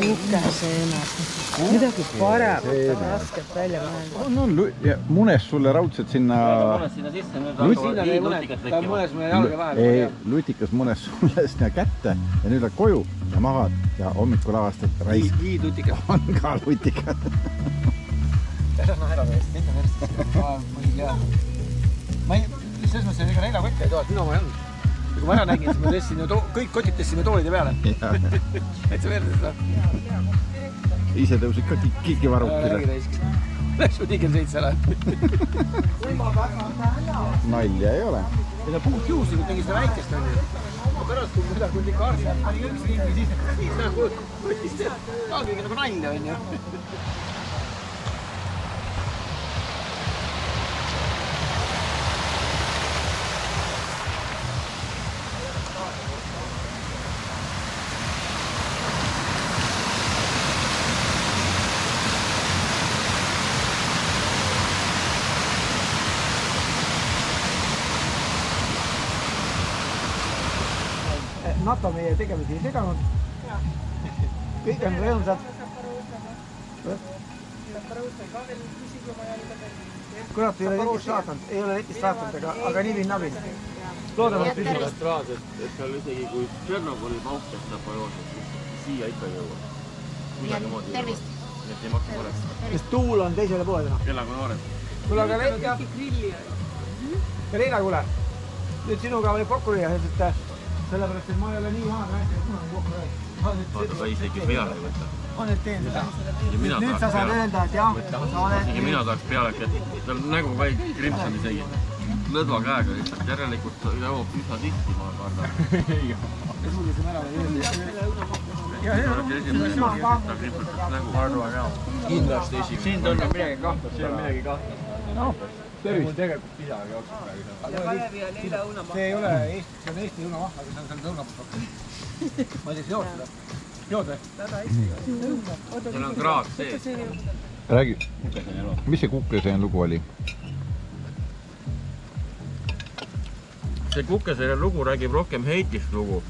Speaker 2: Kukeseenad. Midagi paremat, aga raskelt välja mõelda.
Speaker 1: No, munes sulle raudselt sinna...
Speaker 3: Munes sinna sisse, nüüd hakkavad liidlutikat tekkima.
Speaker 5: Ta munes mulle jalge vahel.
Speaker 1: Ei, lutikas munes sulle sinna kätte ja nüüd lähed koju ja magad ja hommikul avastad raisk.
Speaker 5: Liidlutikas.
Speaker 1: On ka lutikas.
Speaker 5: Tässä on ära meest, mitte meest. Ma ei, selles mõttes ega neljakotti ei toa, mina ma ei olnud. Kui ma ära nägin, siis ma tõstsime, kõik kotid tõstsime toolide peale. Et sa veerdes seda?
Speaker 1: Ise tõusid ka kikivarukile.
Speaker 5: Läks ju tigel seits ära.
Speaker 1: Nalja ei ole.
Speaker 5: Ja ta puhk juhuslikult tegi seda väikest on ju. Ma pärast kui mida kui ikka arsi, pani üks ringi, siis nagu võttis see. Taagigi nagu nalja on ju.
Speaker 6: NATO meie tegevusi ei seganud. Kõik on rõõmsad. Kurat, ei ole netist vaatanud, aga nii vinnabin. Loodame, et püsivad.
Speaker 3: Et seal isegi kui Tšernobõli paukest Zaporožes, siia ikka ei jõua. Tervist! Et ei maksa koreks.
Speaker 6: Sest tuul on teisele poole täna.
Speaker 3: Elagu noored.
Speaker 6: Kuule, aga Leina. Leina, kuule. Nüüd sinuga oli kokku lüüa, et sellepärast, et ma ei ole nii vanad rääkida, kuna on kokku lüüa.
Speaker 3: Vaata, ta isegi peale ei võta.
Speaker 6: On nüüd teen seda. Nüüd sa saad öelda, et jah, sa oled...
Speaker 3: Isegi mina tahaks peale, et tal nägu ka ei krimpsam isegi. Lõdva käega lihtsalt, järelikult jõuab üsna tihti, ma kardan.
Speaker 6: Suulisem ära või
Speaker 12: kindlasti esimene. Siin on midagi kahtlast.
Speaker 6: No, tervist.
Speaker 12: Mul tegelikult pisagi jookseb praegu.
Speaker 6: See ei ole Eesti, see on Eesti õunavaht, aga see on seal õunapakk. Ma ei teeks jookseda. Jood või?
Speaker 3: Seal on kraad sees.
Speaker 1: Räägi, mis see Kukeseen lugu oli?
Speaker 3: See Kukeseen lugu räägib rohkem Heitist lugu.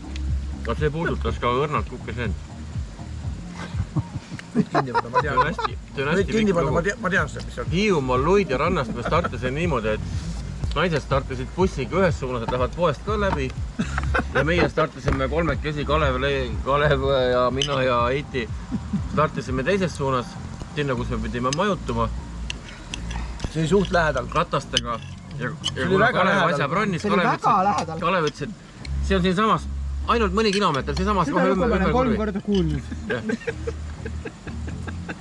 Speaker 3: Aga see puudutas ka õrnalt Kukeseen.
Speaker 6: Võid kinni võtta, ma tean. Võid kinni võtta, ma tean seda, mis on.
Speaker 3: Hiiumaal Luidi rannast me startisin niimoodi, et naised startisid bussiga ühes suunas, et lähevad poest ka läbi. Ja meie startisime kolmekesi, Kalev ja mina ja Heiti. Startisime teises suunas, sinna, kus me pidime majutuma.
Speaker 6: See oli suht lähedal.
Speaker 3: Ratastega. Ja
Speaker 6: oli väga lähedal.
Speaker 3: See oli
Speaker 6: väga lähedal.
Speaker 3: Kalev ütles, et see on siin samas ainult mõni kilomeeter, see samas kohe ümber kurvi.
Speaker 6: 3 korda kuulnud.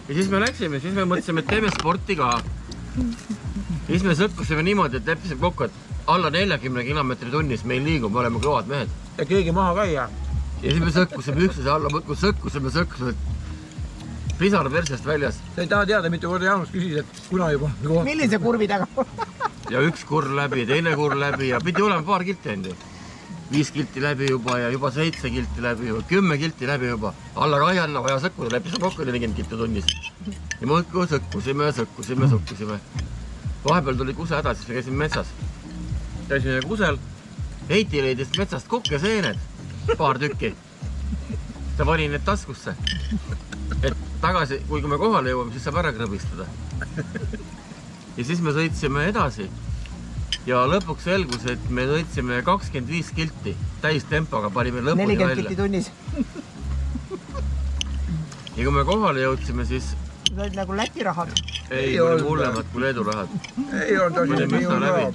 Speaker 3: Ja siis me läksime, siis me mõtlesime, et teeme sporti ka. Ja siis me sõkkusime niimoodi, et leppisime kokku, et alla 40 kilomeetri tunnis meil liigub, me oleme kõvad mehed.
Speaker 6: Ja keegi maha ka ei jää.
Speaker 3: Ja siis me sõkkusime üksteise alla, sõkkusime, pisar persest väljas.
Speaker 6: Sa ei taha teada, mitu korda Jaanus küsis, et kuna juba. Millise kurvi taga?
Speaker 3: Ja üks kurv läbi, teine kurv läbi ja pidi olema paar kilti endi. 5 kilti läbi juba ja juba 7 kilti läbi juba, 10 kilti läbi juba. Alla ka ei anna vaja sõkkuda, leppisime kokku 40 kilti tunnis. Ja mõõtku sõkkusime. Vahepeal tuli kuse häda, siis me käisime metsas. Käisime kusel, Heiti leidis metsast kukkeseened, paar tükki. Ta pani need taskusse. Et tagasi, kui me kohale jõuame, siis saab ära krõbistada. Ja siis me sõitsime edasi. Ja lõpuks selgus, et me sõitsime 25 kilti täis tempoga, panime lõpuni välja.
Speaker 6: 40 kilti tunnis.
Speaker 3: Ja kui me kohale jõudsime, siis...
Speaker 6: Need olid nagu Läti rahad.
Speaker 3: Ei, oli hullemad kui Leedu rahad.
Speaker 6: Ei olnud.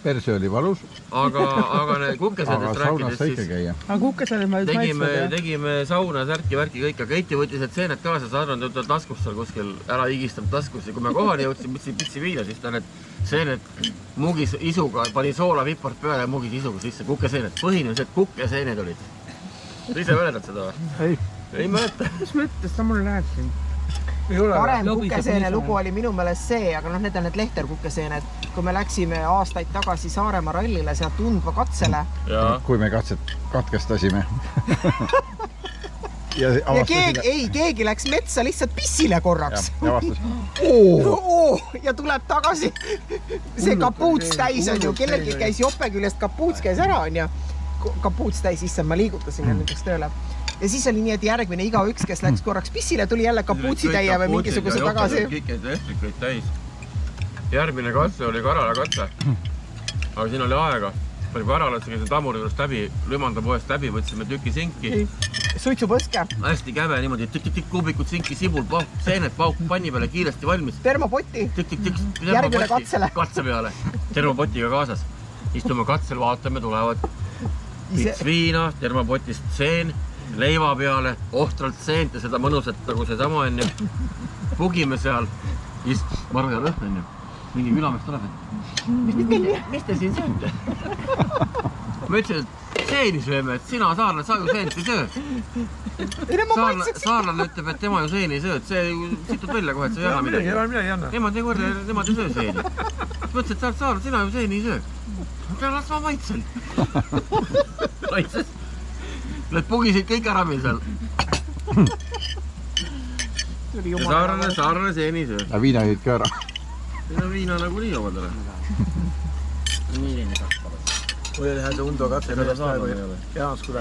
Speaker 1: Perse oli valus.
Speaker 3: Aga need kukesedest rääkides siis...
Speaker 2: Aga kukesedest ma just maitsnud.
Speaker 3: Tegime sauna, särki, värki kõik, aga Heiti võttis need seened kaasa, sa arvan, et ta taskus seal kuskil ära higistanud taskus. Ja kui me kohale jõudsime, pitsi viila, siis ta need seened mugis isuga, pani soola vipart peale ja mugis isuga sisse. Kukeseened. Põhimõtteliselt kukeseened olid. Sa ise mäletad seda või? Ei mäleta.
Speaker 2: Mis mõttes sa mulle rääkisid?
Speaker 6: Parem kukeseene lugu oli minu meelest see, aga noh, need on need Lehter-kukeseened. Kui me läksime aastaid tagasi Saaremaa rallile seal Tundva katsele.
Speaker 1: Kui me katset katkestasime.
Speaker 6: Ja keegi läks metsa lihtsalt pissile korraks.
Speaker 1: Ja vastas.
Speaker 6: Ja tuleb tagasi. See kapuuts täis on ju, kellelgi käis jope küljest, kapuuts käis ära on ja kapuuts täis, issand, ma liigutasin nendeks tööle. Ja siis oli nii, et järgmine igaüks, kes läks korraks pissile, tuli jälle kapuutsi täie või mingisuguse tagasi.
Speaker 3: Kõik need estrikuid täis. Järgmine katse oli Karala katse. Aga siin oli aega. Pani Karala, see käis tammuri juurest läbi, Lümanda poest läbi, võtsime tüki sinki.
Speaker 6: Suitsupõske.
Speaker 3: Hästi käve niimoodi, tikk-tikk, kuubikud sinki, sibul, pauk, seened, pauk, panni peale, kiiresti valmis.
Speaker 6: Termopoti.
Speaker 3: Tikk-tikk,
Speaker 6: järgmine katsele.
Speaker 3: Katse peale. Termopotiga kaasas. Istume katsel, vaatame, tulevad pits viina, termopotist seen, leiva peale, ohtralt seent ja seda mõnusat nagu see sama on ju. Pugime seal, maru ja lõhn on ju. Mingi külamees tuleb, et mis te siin sööte? Ma ütlesin, et seeni sööme, et sina saarlane, sa ju seent ei söö. Saarlane ütleb, et tema ju seeni ei söö, et see situd välja kohe, et sa ei anna midagi. Nemad ei söö seeni. Mõtlesin, et sa oled saarlane, sina ju seeni ei söö. Las ma maitsen. Maitses. Need pugisid kõik ära meil seal. Saarlane seeni ei söö.
Speaker 1: Ja viina jõid ka ära.
Speaker 3: Viina nagu nii omadele.
Speaker 12: Milline kasvab?
Speaker 5: Mul oli see Undo katse pärast praegu Jaanus, kuule.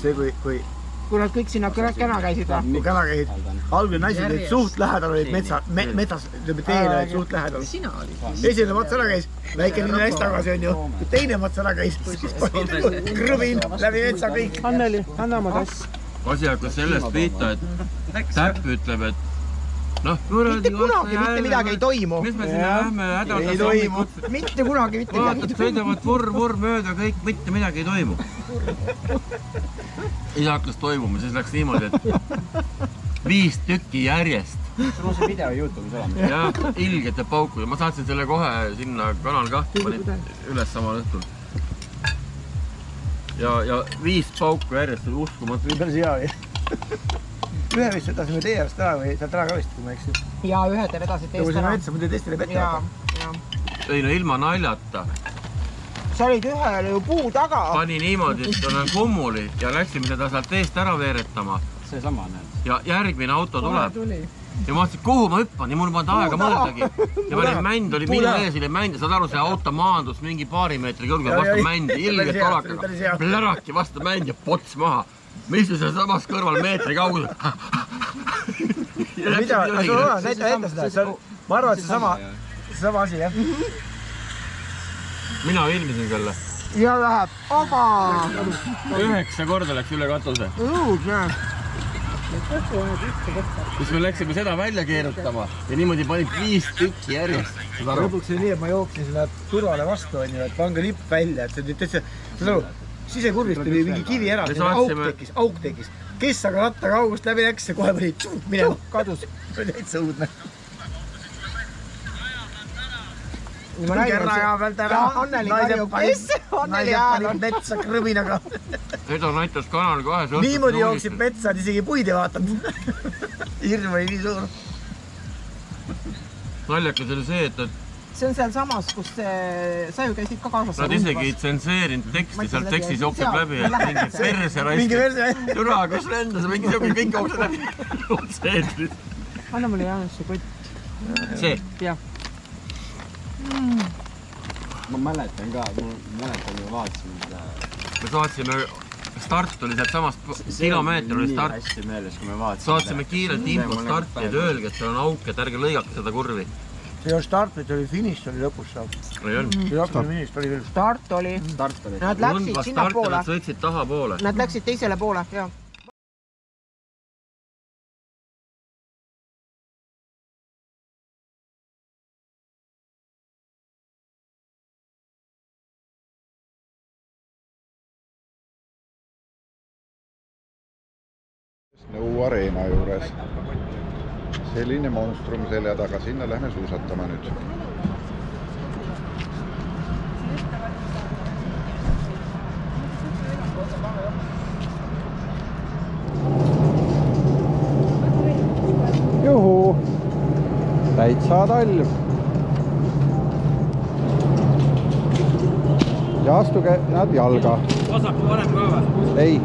Speaker 5: See kui
Speaker 6: kui nad kõik sinna käna käisid või?
Speaker 5: Kui käna käisid. Algul naised olid suht lähedal, olid metsas, teele olid suht lähedal.
Speaker 6: Sina olid.
Speaker 5: Esimene mats ära käis, väike linna eest tagasi on ju. Kui teine mats ära käis, siis pani krõbin läbi metsa kõik.
Speaker 6: Anneli, anna oma tass.
Speaker 3: Asi hakkas sellest pihta, et Täpp ütleb, et
Speaker 6: mitte kunagi mitte midagi ei toimu.
Speaker 3: Mis me sinna lähme
Speaker 6: ei toimu. Mitte kunagi mitte midagi ei toimu.
Speaker 3: Sõidavad vurr mööda, kõik mitte midagi ei toimu. Ei hakkas toimuma, siis läks niimoodi, et 5 tükki järjest.
Speaker 12: Sul on see video YouTube'is olemas.
Speaker 3: Ja ilgete pauku. Ma saatsin selle kohe sinna Kanal 2, panin üles samal õhtul. Ja 5 pauku järjest oli uskumatu.
Speaker 5: Nii päris hea oli. Ühe vist võtasime teie järjest ära või sealt ära ka vist, kui ma eksin.
Speaker 6: Ja ühe te vedasid teist ära.
Speaker 5: Kui sinna metsa, muidu teistele pette
Speaker 6: hakka.
Speaker 3: Ei no ilma naljata.
Speaker 6: Sa olid ühele ju puu taga.
Speaker 3: Pani niimoodi, et on kummuli ja läksime seda sealt teest ära veeretama.
Speaker 12: See sama näed.
Speaker 3: Ja järgmine auto tuleb. Ja ma mõtlesin, kuhu ma hüppan ja mul polnud aega mõeldagi. Ja ma olin mänd, oli minu ees, oli mänd ja saad aru, see auto maandus mingi paari meetri kõrgel vastu mändi, ilgelt olakaga. Pläraki vastu mänd ja pots maha. Ma istusin seal samas kõrval meetri kaugel.
Speaker 5: Mida? Näita seda. Ma arvan, et see sama asi, jah.
Speaker 3: Mina filmisin selle.
Speaker 6: Ja läheb, aga...
Speaker 3: 9 korda läks üle katuse. Siis me läksime seda välja keerutama ja niimoodi panid 5 tükki järjest.
Speaker 5: Lõpuks oli nii, et ma jooksin selle turvale vastu, et pange lipp välja, et see täitsa... Sisekurvist oli mingi kivi ära, auk tekkis. Kes aga rattaga august läbi läks ja kohe pani minema, kadus. See oli täitsa õudne. Kerraja pealt ära.
Speaker 6: Anneli karjub, kes? Anneli hääl on.
Speaker 5: Metsa krõbinaga.
Speaker 3: Seda näitas Kanal 2.
Speaker 5: Niimoodi jooksid metsa, et isegi puid ei vaatanud. Hirm oli nii suur.
Speaker 3: Naljakas oli see, et
Speaker 6: see on seal samas, kus sa ju käisid ka kaasas.
Speaker 3: Nad isegi ei tsenseerinud teksti, seal tekstis jookseb läbi, et mingi perse raiskib. Türa, kus lendas, mingi siuke kõik jookseb läbi.
Speaker 6: Anna mulle Jaanus see kott.
Speaker 3: See?
Speaker 6: Jah.
Speaker 12: Ma mäletan ka, ju vaatasime seda.
Speaker 3: Me saatsime, start oli sealt samast kilomeeter oli start.
Speaker 12: Hästi meeles, kui me vaatasime.
Speaker 3: Saatsime kiirelt info starti, et öelge, et seal on auk, et ärge lõigake seda kurvi.
Speaker 5: See on start, et oli finish, oli lõpus saab.
Speaker 3: Ei on.
Speaker 6: Start oli. Nad läksid sinna poole.
Speaker 3: Nad sõitsid taha poole.
Speaker 6: Nad läksid teisele poole, jah.
Speaker 1: Nõu areena juures. Selline monstrum selja taga, sinna lähme suusatama nüüd. Juhu! Täitsa talv. Ja astuge nad jalga.
Speaker 12: Vasaku parem ka või?
Speaker 1: Ei.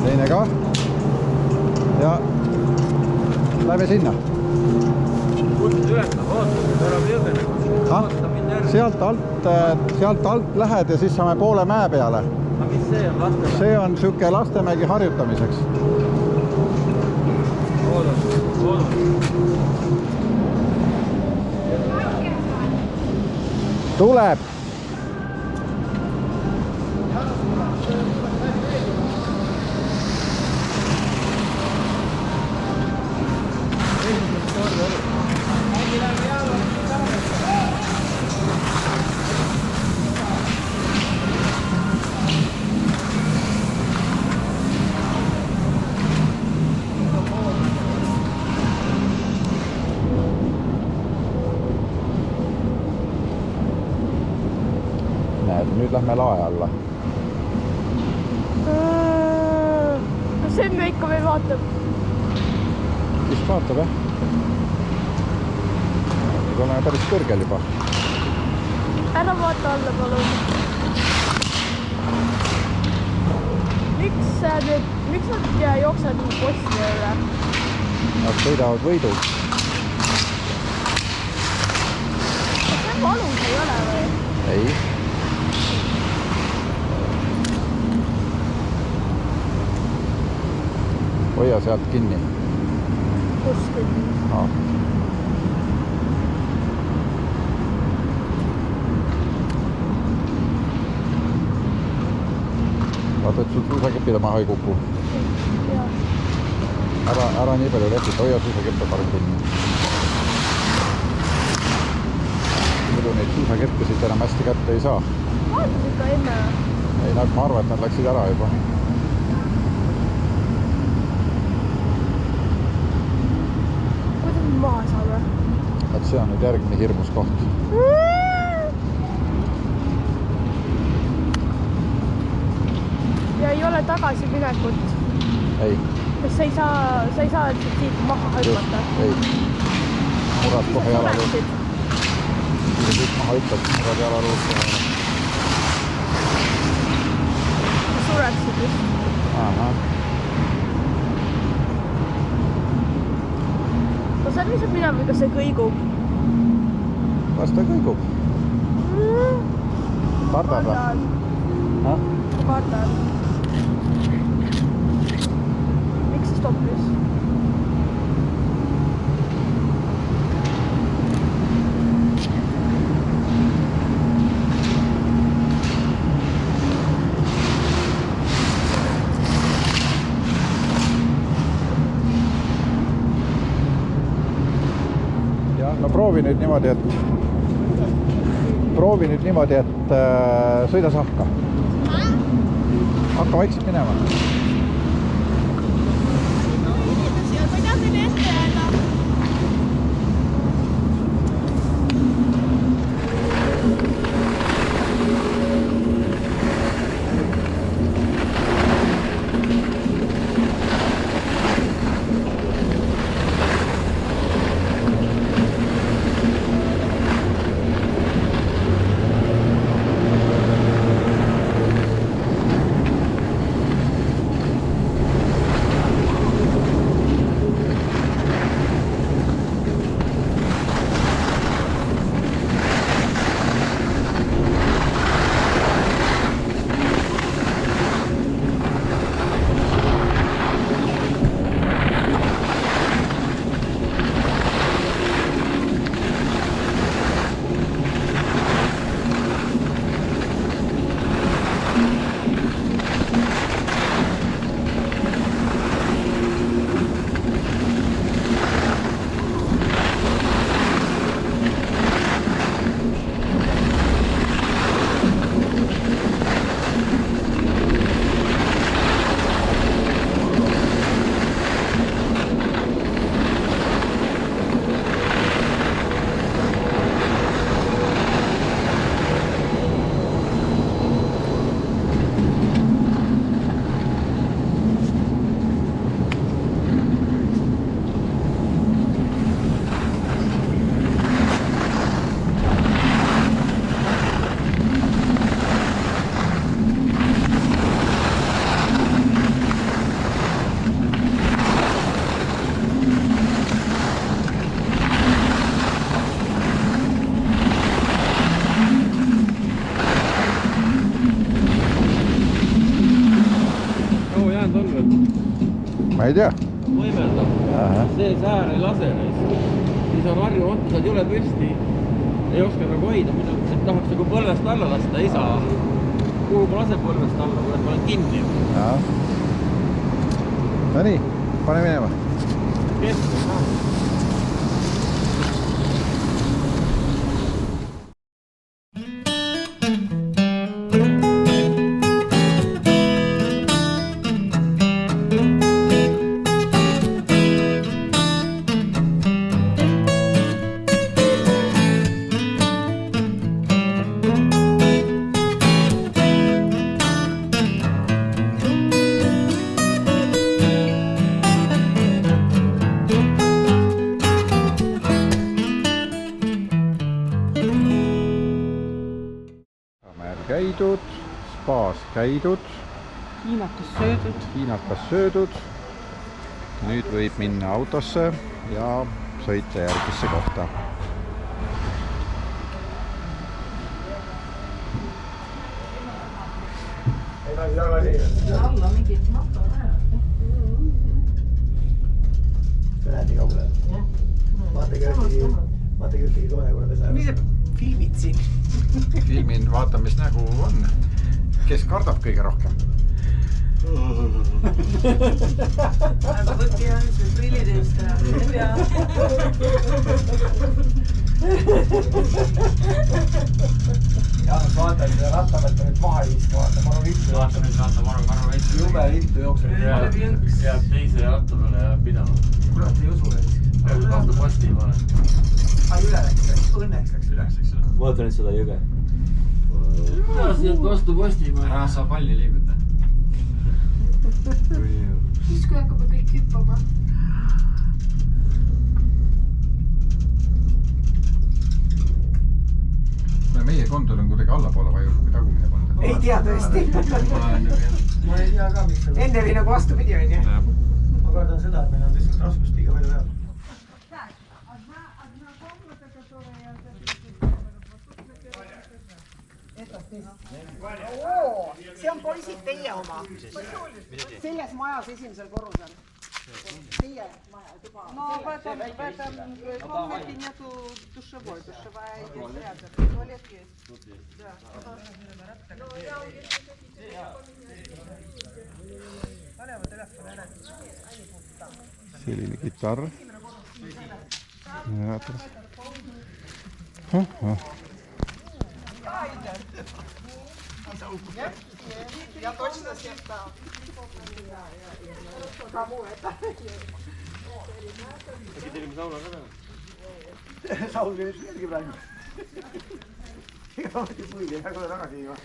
Speaker 1: Teine ka. Ja lähme sinna. Sealt alt lähed ja siis saame poole mäe peale.
Speaker 12: Mis see on lastemägi?
Speaker 1: See on siuke lastemägi harjutamiseks. Tuleb! Nüüd lähme lae alla.
Speaker 7: Kas Emme ikka veel vaatab?
Speaker 1: Vist vaatab, jah? Nüüd oleme päris kõrgel juba.
Speaker 7: Ära vaata alla, palun. Miks nad jooksevad posti üle?
Speaker 1: Nad sõidavad võidud.
Speaker 7: valus ei ole või?
Speaker 1: Ei. Hoia sealt kinni.
Speaker 7: Kus kinni?
Speaker 1: No. Vaata, et sul suusakepile maha ei kuku. Ära nii palju lehvita, hoia suusakeppe parem kinni. Muidu neid suusakeppesid enam hästi kätte ei saa.
Speaker 7: Vaatad ikka enne?
Speaker 1: Ei, ma arvan, et nad läksid ära juba.
Speaker 7: Kuidas maha saame?
Speaker 1: Et see on nüüd järgmine hirmus koht.
Speaker 7: Ja ei ole tagasi minekut.
Speaker 1: Ei.
Speaker 7: Kas sa ei saa siit maha hüpata?
Speaker 1: Ei. Murad kohe jalaluud. Kui siit maha hüppad, murad jalaluud kohe.
Speaker 7: Sa sureksid just.
Speaker 1: Aha.
Speaker 7: No sa lihtsalt minema, kas see kõigub?
Speaker 1: Kas ta kõigub? Kardad või?
Speaker 7: Kardan. Miks see stoppis?
Speaker 1: Ja, no proovi nüüd niimoodi, et sõida sahka. Hakka vaikselt minema. Ma ei tea.
Speaker 3: Võimeldab. See säär ei lase neist. Siis on harjumata, saad jule püsti. Ei oska nagu hoida. Et tahaks nagu põlvest alla lasta, ei saa. Kuhu ma lasen põlvest alla, kui ma olen kinni.
Speaker 1: No nii, pane minema.
Speaker 3: Keskel.
Speaker 1: Käidud, spaas käidud. Hiinakas söödud. Nüüd võib minna autosse ja sõita järgmisse kohta.
Speaker 10: alla mingid matomäärad.
Speaker 5: See näed nii kaugele. Vaata kõrtigi kohe, kuna ta saab.
Speaker 6: Mis sa filmid siin?
Speaker 1: Filmin, vaata, mis nägu on. Kes kardab kõige rohkem?
Speaker 2: Aga võtki on see prillid eest ära. Ei pea.
Speaker 5: Jaanus, vaata, et seda ratta pealt nüüd maha ei viska, vaata maru vittu.
Speaker 12: Vaata nüüd, vaata maru vittu.
Speaker 5: Jube vittu jookseb.
Speaker 3: Jääb teise ratta peale ja pidama.
Speaker 5: Kurat ei usu veel.
Speaker 3: Peab vastu posti pane.
Speaker 5: Üle läks, õnneks läks üle.
Speaker 12: Vaata nüüd seda jõge.
Speaker 3: Siit vastu posti pane.
Speaker 12: Ära saa palli liiguta.
Speaker 7: Siis kui hakkab kõik hüppama.
Speaker 1: Meie kondol on kuidagi allapoole vajub, kui tagumine panda.
Speaker 6: Ei tea tõesti.
Speaker 5: Ma ei tea ka, miks see...
Speaker 6: Enne oli nagu vastupidi, on ju?
Speaker 5: Ma kardan seda, et meil on lihtsalt raskust liiga palju peal.
Speaker 6: See on poisid teie oma. Selles majas esimesel korrusel. Teie maja tuba.
Speaker 10: No, в этом комнате нету душевой. Душевая есть рядом. Туалет есть. Тут есть. Да.
Speaker 1: Selline kitarr.
Speaker 6: Я точно всех там. Кому это?
Speaker 12: Tegime sauna ka täna?
Speaker 5: Saun veel järgi praegu. Ega ma ei puid, ei kohe tagasi viima.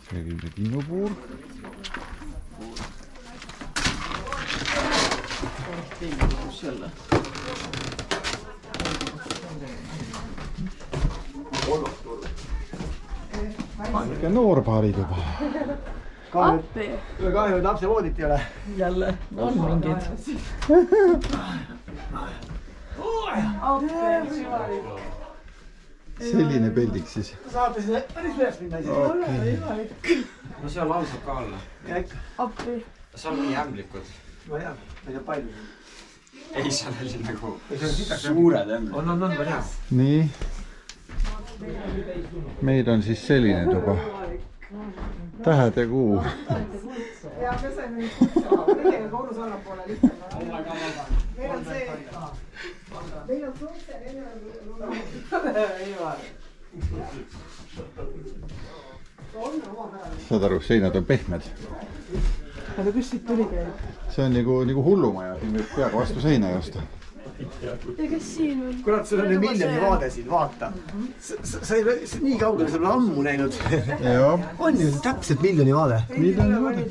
Speaker 1: Selline kinopuur. Niisugune noor paarituba.
Speaker 7: Appi!
Speaker 5: Kahju, et lapse voodit ei ole.
Speaker 2: Jälle on mingid.
Speaker 1: Selline peldik siis.
Speaker 5: Saate sinna päris üles minna isegi.
Speaker 12: No seal lausab ka alla.
Speaker 5: Ja ikka.
Speaker 7: Appi!
Speaker 12: Seal on nii ämblikud.
Speaker 5: Ma tean, ma ei tea palju.
Speaker 12: Ei, seal oli nagu suured ämblikud.
Speaker 5: On, ma tean.
Speaker 1: Nii. Meil on siis selline tuba. Tähed ja kuu.
Speaker 6: Ja me saime nüüd kutsa. Teine korrus allapoole lihtsalt. Meil on see... Meil on suhtse, enne on
Speaker 1: Saad aru, seinad on pehmed.
Speaker 2: Aga kus siit tuli käib?
Speaker 1: See on nagu hullumaja, siin võib peaga vastu seina joosta.
Speaker 7: Ja kes siin on?
Speaker 5: Kurat, sul on nüüd miljoni vaade siin, vaata. Sa ei nii kaugele, sa pole ammu näinud. On ju täpselt miljoni vaade.
Speaker 1: Miljoni vaade?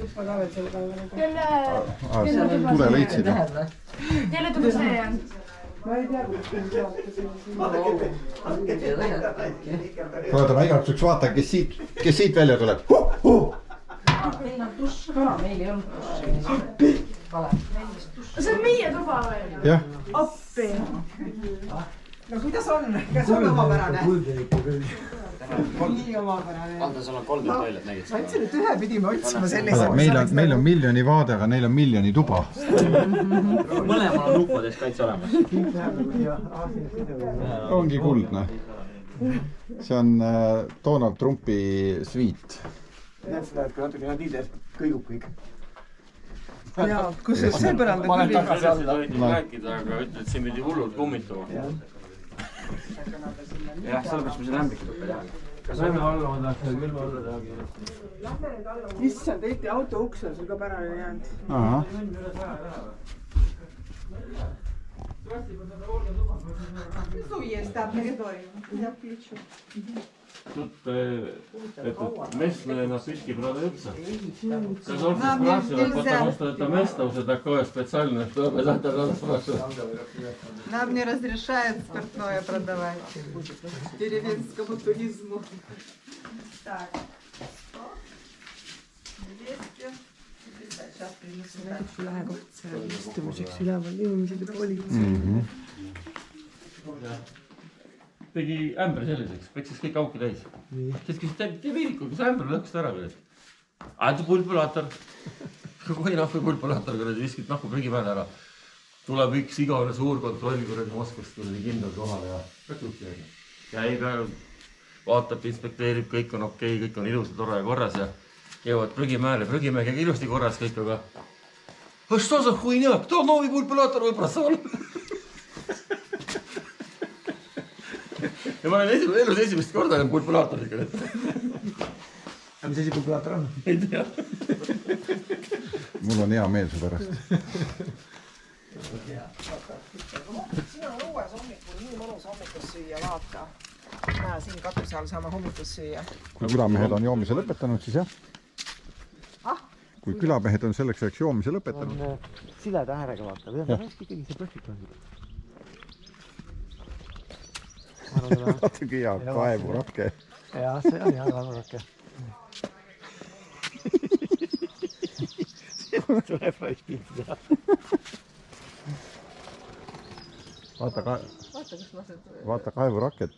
Speaker 1: Tule leidsid.
Speaker 7: Kelle tuba see on?
Speaker 2: Ma ei tea, kuidas
Speaker 1: Vaata, ma igaks üks vaatan, kes siit välja tuleb.
Speaker 10: Meil on dusch ka, meil ei olnud dusch.
Speaker 7: See on meie tuba või?
Speaker 1: Jah.
Speaker 7: Appi!
Speaker 6: No kuidas on? Kas on omapärane? Nii omapärane.
Speaker 12: Anda, sul on 3 toilet, nägid?
Speaker 6: Ma ütlesin, et ühe pidime otsima sellise.
Speaker 1: Meil on miljoni vaade, aga neil on miljoni tuba.
Speaker 12: Mõlemal on upades kaitse olemas.
Speaker 1: Ongi kuldne. See on Donald Trumpi sviit.
Speaker 5: Näed seda, et kui natuke nad liider kõigub kõik.
Speaker 2: Jaa, kus see põranda tuli?
Speaker 3: Sellest ei tohiti rääkida, aga ütled, et siin pidi hullult kummituma.
Speaker 12: Jah, sellepärast me siin ämblikud õppe teha. Kas võime alla, ma tahaks küll alla teha.
Speaker 2: Issand, Eiti auto uks on sul ka pärane jäänud.
Speaker 1: Aha.
Speaker 6: Suvi eest tahab territoorium. Ja piitsu.
Speaker 3: Тут этот местные напитки продаются. Казалось, спрашивают, потому что это место уже такое специальное, что обязательно надо спрашивать.
Speaker 6: Нам не разрешают спиртное продавать деревенскому туризму. Так. 200. Сейчас принесу.
Speaker 2: Läheb otsa istumiseks üleval inimesed ja politsei.
Speaker 3: tegi ämbri selliseks, peksis kõik auki täis. Siis küsis, tee Viiriku, kus ämbri lõhkust ära küll. See pulpulaator. Kui nahku pulpulaator, kui viskid nahku prügi peale ära. Tuleb üks igavene suur kontroll, kui Moskvast tuli kindel kohale ja käib ja vaatab, inspekteerib, kõik on okei, kõik on ilus ja tore ja korras ja jõuad prügimäele, prügimäe käib ilusti korras kõik, aga что за хуйня? Кто новый пульпулятор выбросовал? Ja ma olen elus esimest korda olen pulpulaatoriga.
Speaker 5: Mis asi pulpulaator on?
Speaker 3: Ei tea.
Speaker 1: Mul on hea meel su pärast.
Speaker 6: Siin on õues hommikul nii mõnus hommikus süüa, vaata. Näe, siin katuse all saame hommikus süüa.
Speaker 1: Kui külamehed on joomise lõpetanud, siis jah. Kui külamehed on selleks ajaks joomise lõpetanud.
Speaker 5: Sileda äärega vaata. Või on hästi kõigi see perfekt on.
Speaker 1: Vaatagi hea kaevurakke.
Speaker 5: Jaa, see on hea kaevurakke. Tuleb raispiltida.
Speaker 1: Vaata kaevuraket.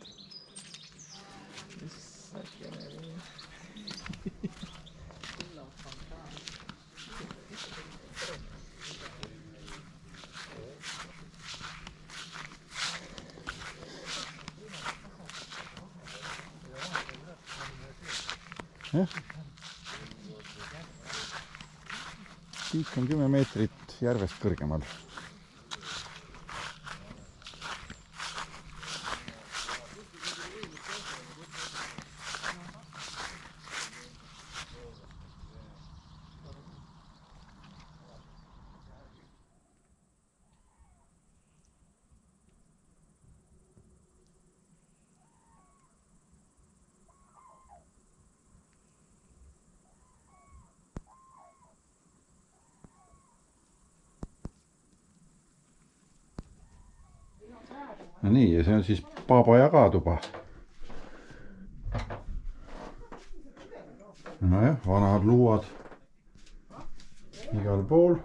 Speaker 1: Tiik on 10 meetrit järvest kõrgemal. No nii, ja see on siis Baba Yaga tuba. Nojah, vanad luuad igal pool.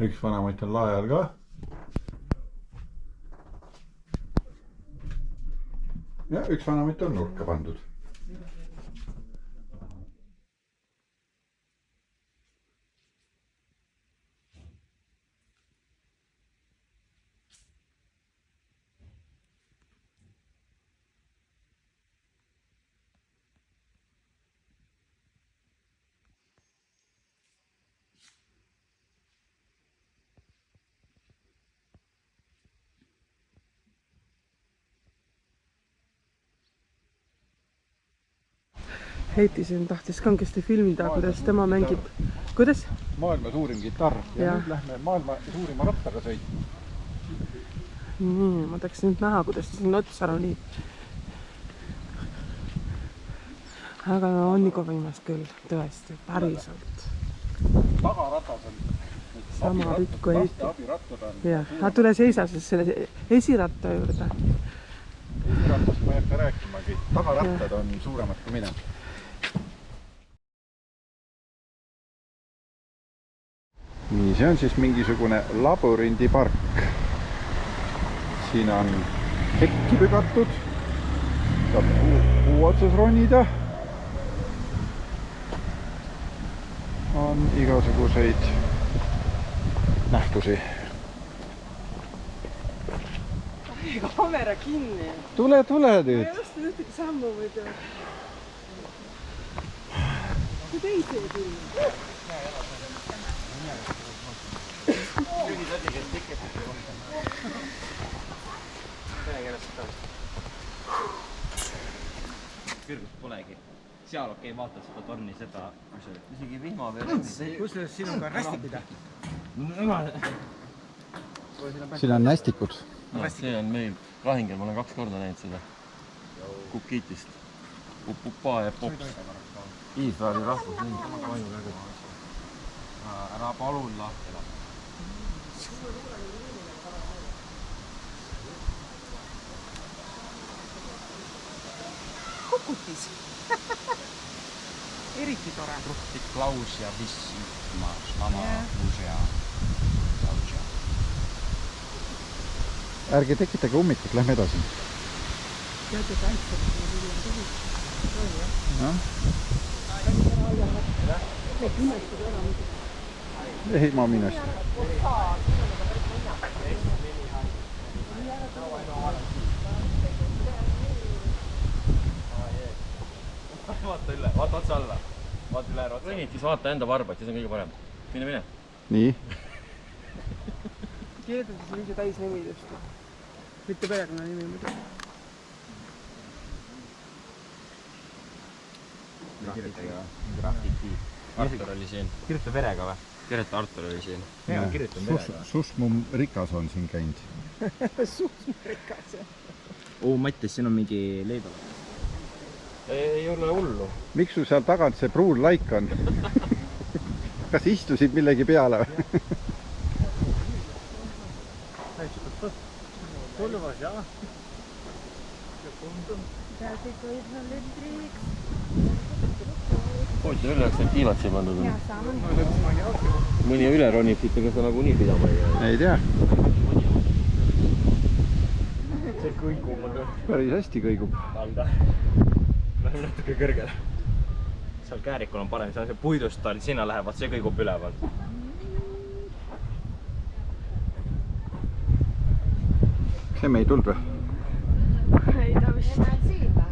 Speaker 1: Üks vanemaid on lae all ka. Ja üks vanemaid on nurka pandud.
Speaker 2: Heiti siin tahtis kangesti filmida, kuidas tema mängib. Kuidas?
Speaker 1: Maailma suurim gitarr ja nüüd lähme maailma suurima rattaga sõitma.
Speaker 2: Nii, ma tahaks nüüd näha, kuidas siin otsa ronib. Aga on ikka võimas küll, tõesti, päriselt.
Speaker 1: Tagaratas on
Speaker 2: sama pikk kui Heiti.
Speaker 1: abirattad on.
Speaker 2: Jah, tule seisa siis selle esiratta juurde.
Speaker 1: Esiratast ma ei hakka rääkimagi. Tagarattad on suuremad kui mina. Nii, see on siis mingisugune laborindipark. Siin on hekki pügatud. Saab kuu otsas ronida. On igasuguseid nähtusi.
Speaker 2: Kamera kinni.
Speaker 1: Tule nüüd.
Speaker 2: Ma ei osta ühtegi sammu muidu. Kui teisi ei tulnud.
Speaker 12: Kõrgust polegi. Seal okei, vaatad seda torni, seda isegi vihma veel.
Speaker 5: Kus siin on ka rästipida?
Speaker 1: Siin on nästikud.
Speaker 3: See on meil Lahingel, ma olen 2 korda näinud seda Kukiitist. Pupa ja Pops. Iisraeli rahvus.
Speaker 12: Ära palun lahkela.
Speaker 6: Kukutis. Eriti tore.
Speaker 12: Ruhti Klaus ja Vissi, Mama, Luusea.
Speaker 1: Ärge tekitage ummikut, lähme edasi. Ei, ma minnes.
Speaker 3: Vaata üle, vaata otsa alla. Vaata üle ära otsa. Kõnnid, siis vaata enda varbaid, siis on kõige parem. Mine.
Speaker 1: Nii.
Speaker 2: Kirjutada siis ise täis nimi tõesti. Mitte perekonna nimi muidu.
Speaker 3: Graffiti. Artur oli siin. Kirjuta verega või? Kirjuta Artur oli siin. Mina kirjutan verega.
Speaker 1: Susmum rikas on siin käinud.
Speaker 2: Susmum rikas.
Speaker 12: Mattis, siin on mingi leidol.
Speaker 3: Ei ole hullu.
Speaker 1: Miks sul seal tagant see pruun laik on? Kas istusid millegi peale või?
Speaker 11: Tulvas, jah.
Speaker 3: Oota, üle oleks need kiivad siin pandud. Mõni üle ronib siit, aga sa nagu nii pidama ei jää.
Speaker 1: Ei tea.
Speaker 3: See kõigub.
Speaker 1: Päris hästi kõigub.
Speaker 3: Läheme natuke kõrgele. Seal käärikul on parem, seal see puidust tal sinna lähevad, see kõigub üleval.
Speaker 1: See me ei tulnud või?
Speaker 7: Ei ta vist siin või?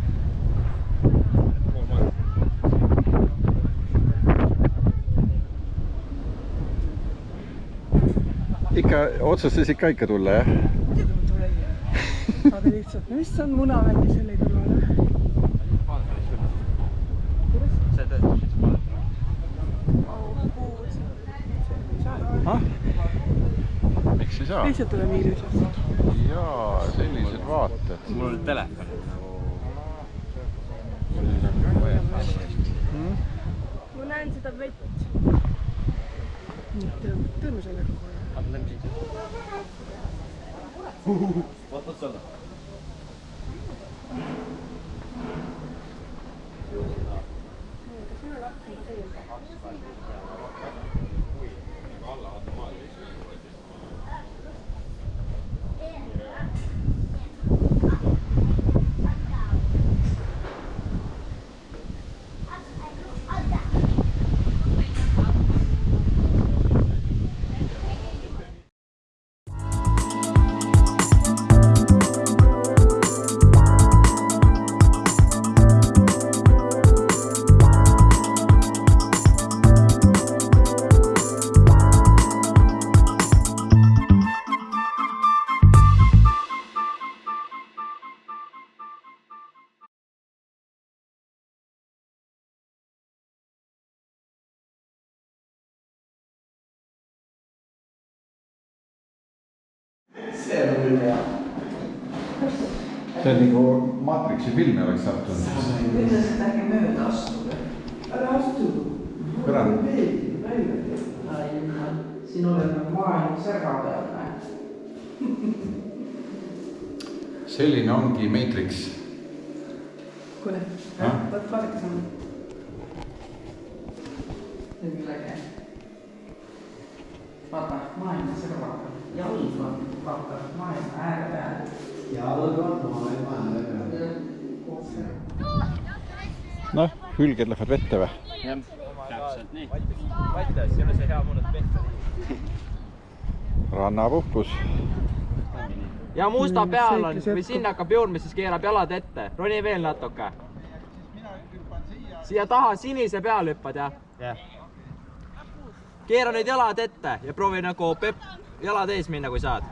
Speaker 1: Ikka, otsustasid ka ikka tulla, jah?
Speaker 2: Muidugi ma tulen. Aga lihtsalt, mis on munavägi selle kõrvale?
Speaker 3: See tõesti.
Speaker 1: Miks ei saa?
Speaker 2: Lihtsalt tule miilusest.
Speaker 1: Jaa, sellised vaated.
Speaker 3: Mul oli telefon.
Speaker 7: Ma näen seda vett.
Speaker 2: Tõmma sellega kohe.
Speaker 3: Vaata otsa alla.
Speaker 1: See on nagu Matrixi filmi oleks sattunud.
Speaker 10: Kuidas et äkki mööda astuda? Ära astu.
Speaker 1: Kõrand.
Speaker 10: Siin oleme maailma säga peal.
Speaker 1: Selline ongi Matrix.
Speaker 2: Kuule, vaadake samme.
Speaker 10: See on millegi. Vaata, maailma säga peal. Jalg on vaata maailma ääre peal. Jalg on maailma ääre peal.
Speaker 1: Noh, hülged lähevad vette või?
Speaker 3: Jah, täpselt nii. Vatas, ei ole see hea mõnus pehta.
Speaker 1: Rannapuhkus.
Speaker 13: Ja musta peal on, või sinna hakkab jõudma, siis keerab jalad ette. Roni veel natuke. Siia taha sinise peal hüppad, jah? Jah. Keera nüüd jalad ette ja proovi nagu jalad ees minna, kui saad.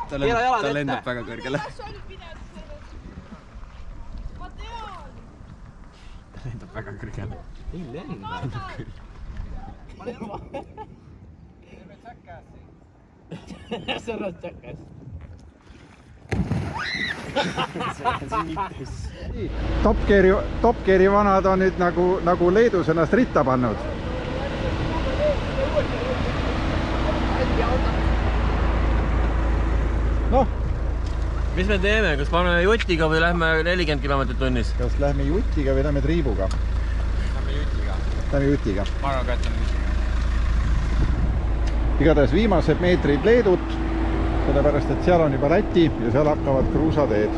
Speaker 12: Ta lendab väga kõrgele. Ta lendab väga kõrgele.
Speaker 13: Ei lenda. See on tšäkkas.
Speaker 1: Top Geari vanad on nüüd nagu Leedus ennast ritta pannud. Noh.
Speaker 3: Mis me teeme? Kas paneme jutiga või lähme 40 km tunnis?
Speaker 1: Kas lähme jutiga või lähme triibuga?
Speaker 12: Lähme jutiga.
Speaker 1: Lähme jutiga.
Speaker 12: Ma arvan, et lähme jutiga.
Speaker 1: igatahes viimased meetrid Leedut, sellepärast et seal on juba Läti ja seal hakkavad kruusateed.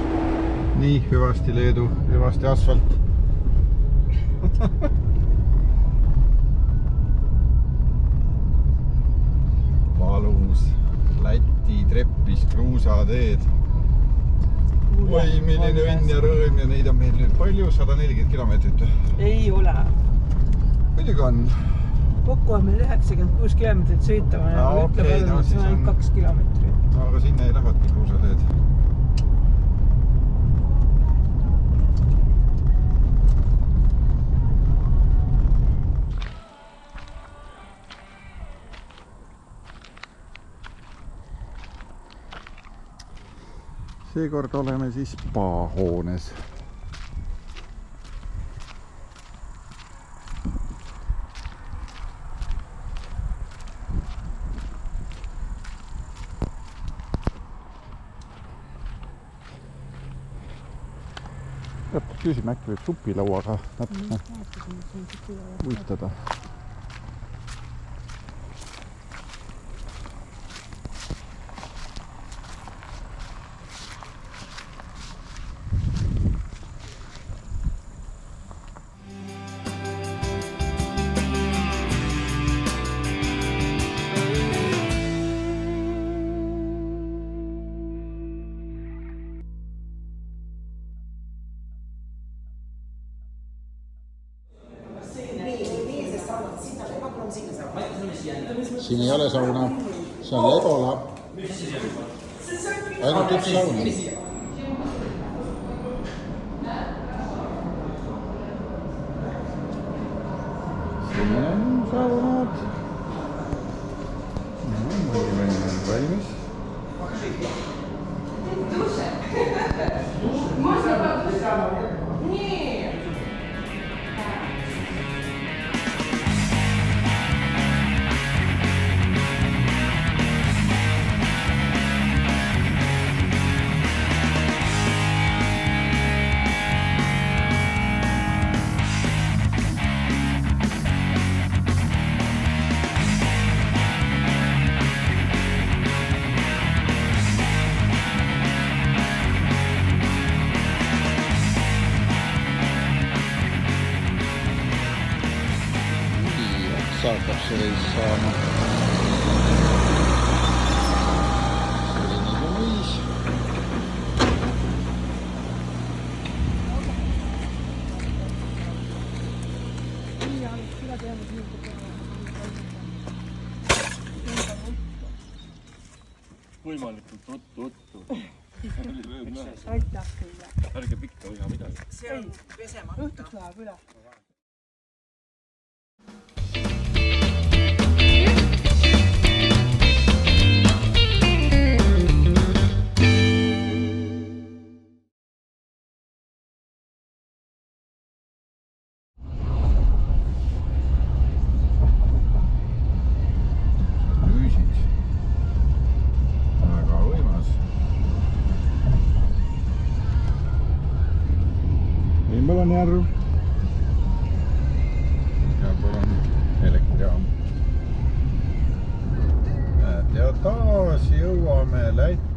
Speaker 1: Nii, hüvasti Leedu, hüvasti asfalt. Valus Läti treppis kruusateed. Oi, milline õnn ja rõõm ja neid on meil nüüd palju, 140 kilomeetrit.
Speaker 2: Ei ole.
Speaker 1: Muidugi on.
Speaker 2: Kokku on meil 96 kilomeetrit sõitama ja ütleb öelda, et see on 2 kilomeetrit.
Speaker 1: No, aga sinna ei lähevadki kruusateed. Seekord oleme siis spaahoones. Küsime, äkki võib supilauaga natukene uitada. Siin ei ole sauna, see on Lebola. Ainult üks sauna. Siin on saunad. Mõni on valmis. Saakab see reis saama. Selline kui mõis.
Speaker 3: Võimalikult uttu.
Speaker 2: Aitäh külla.
Speaker 3: Ärge pikka üha midagi.
Speaker 2: See on pesemata. Õhtuks läheb üle.
Speaker 1: Järv. Sealpool on elektrijaam. Ja taas jõuame Lätti.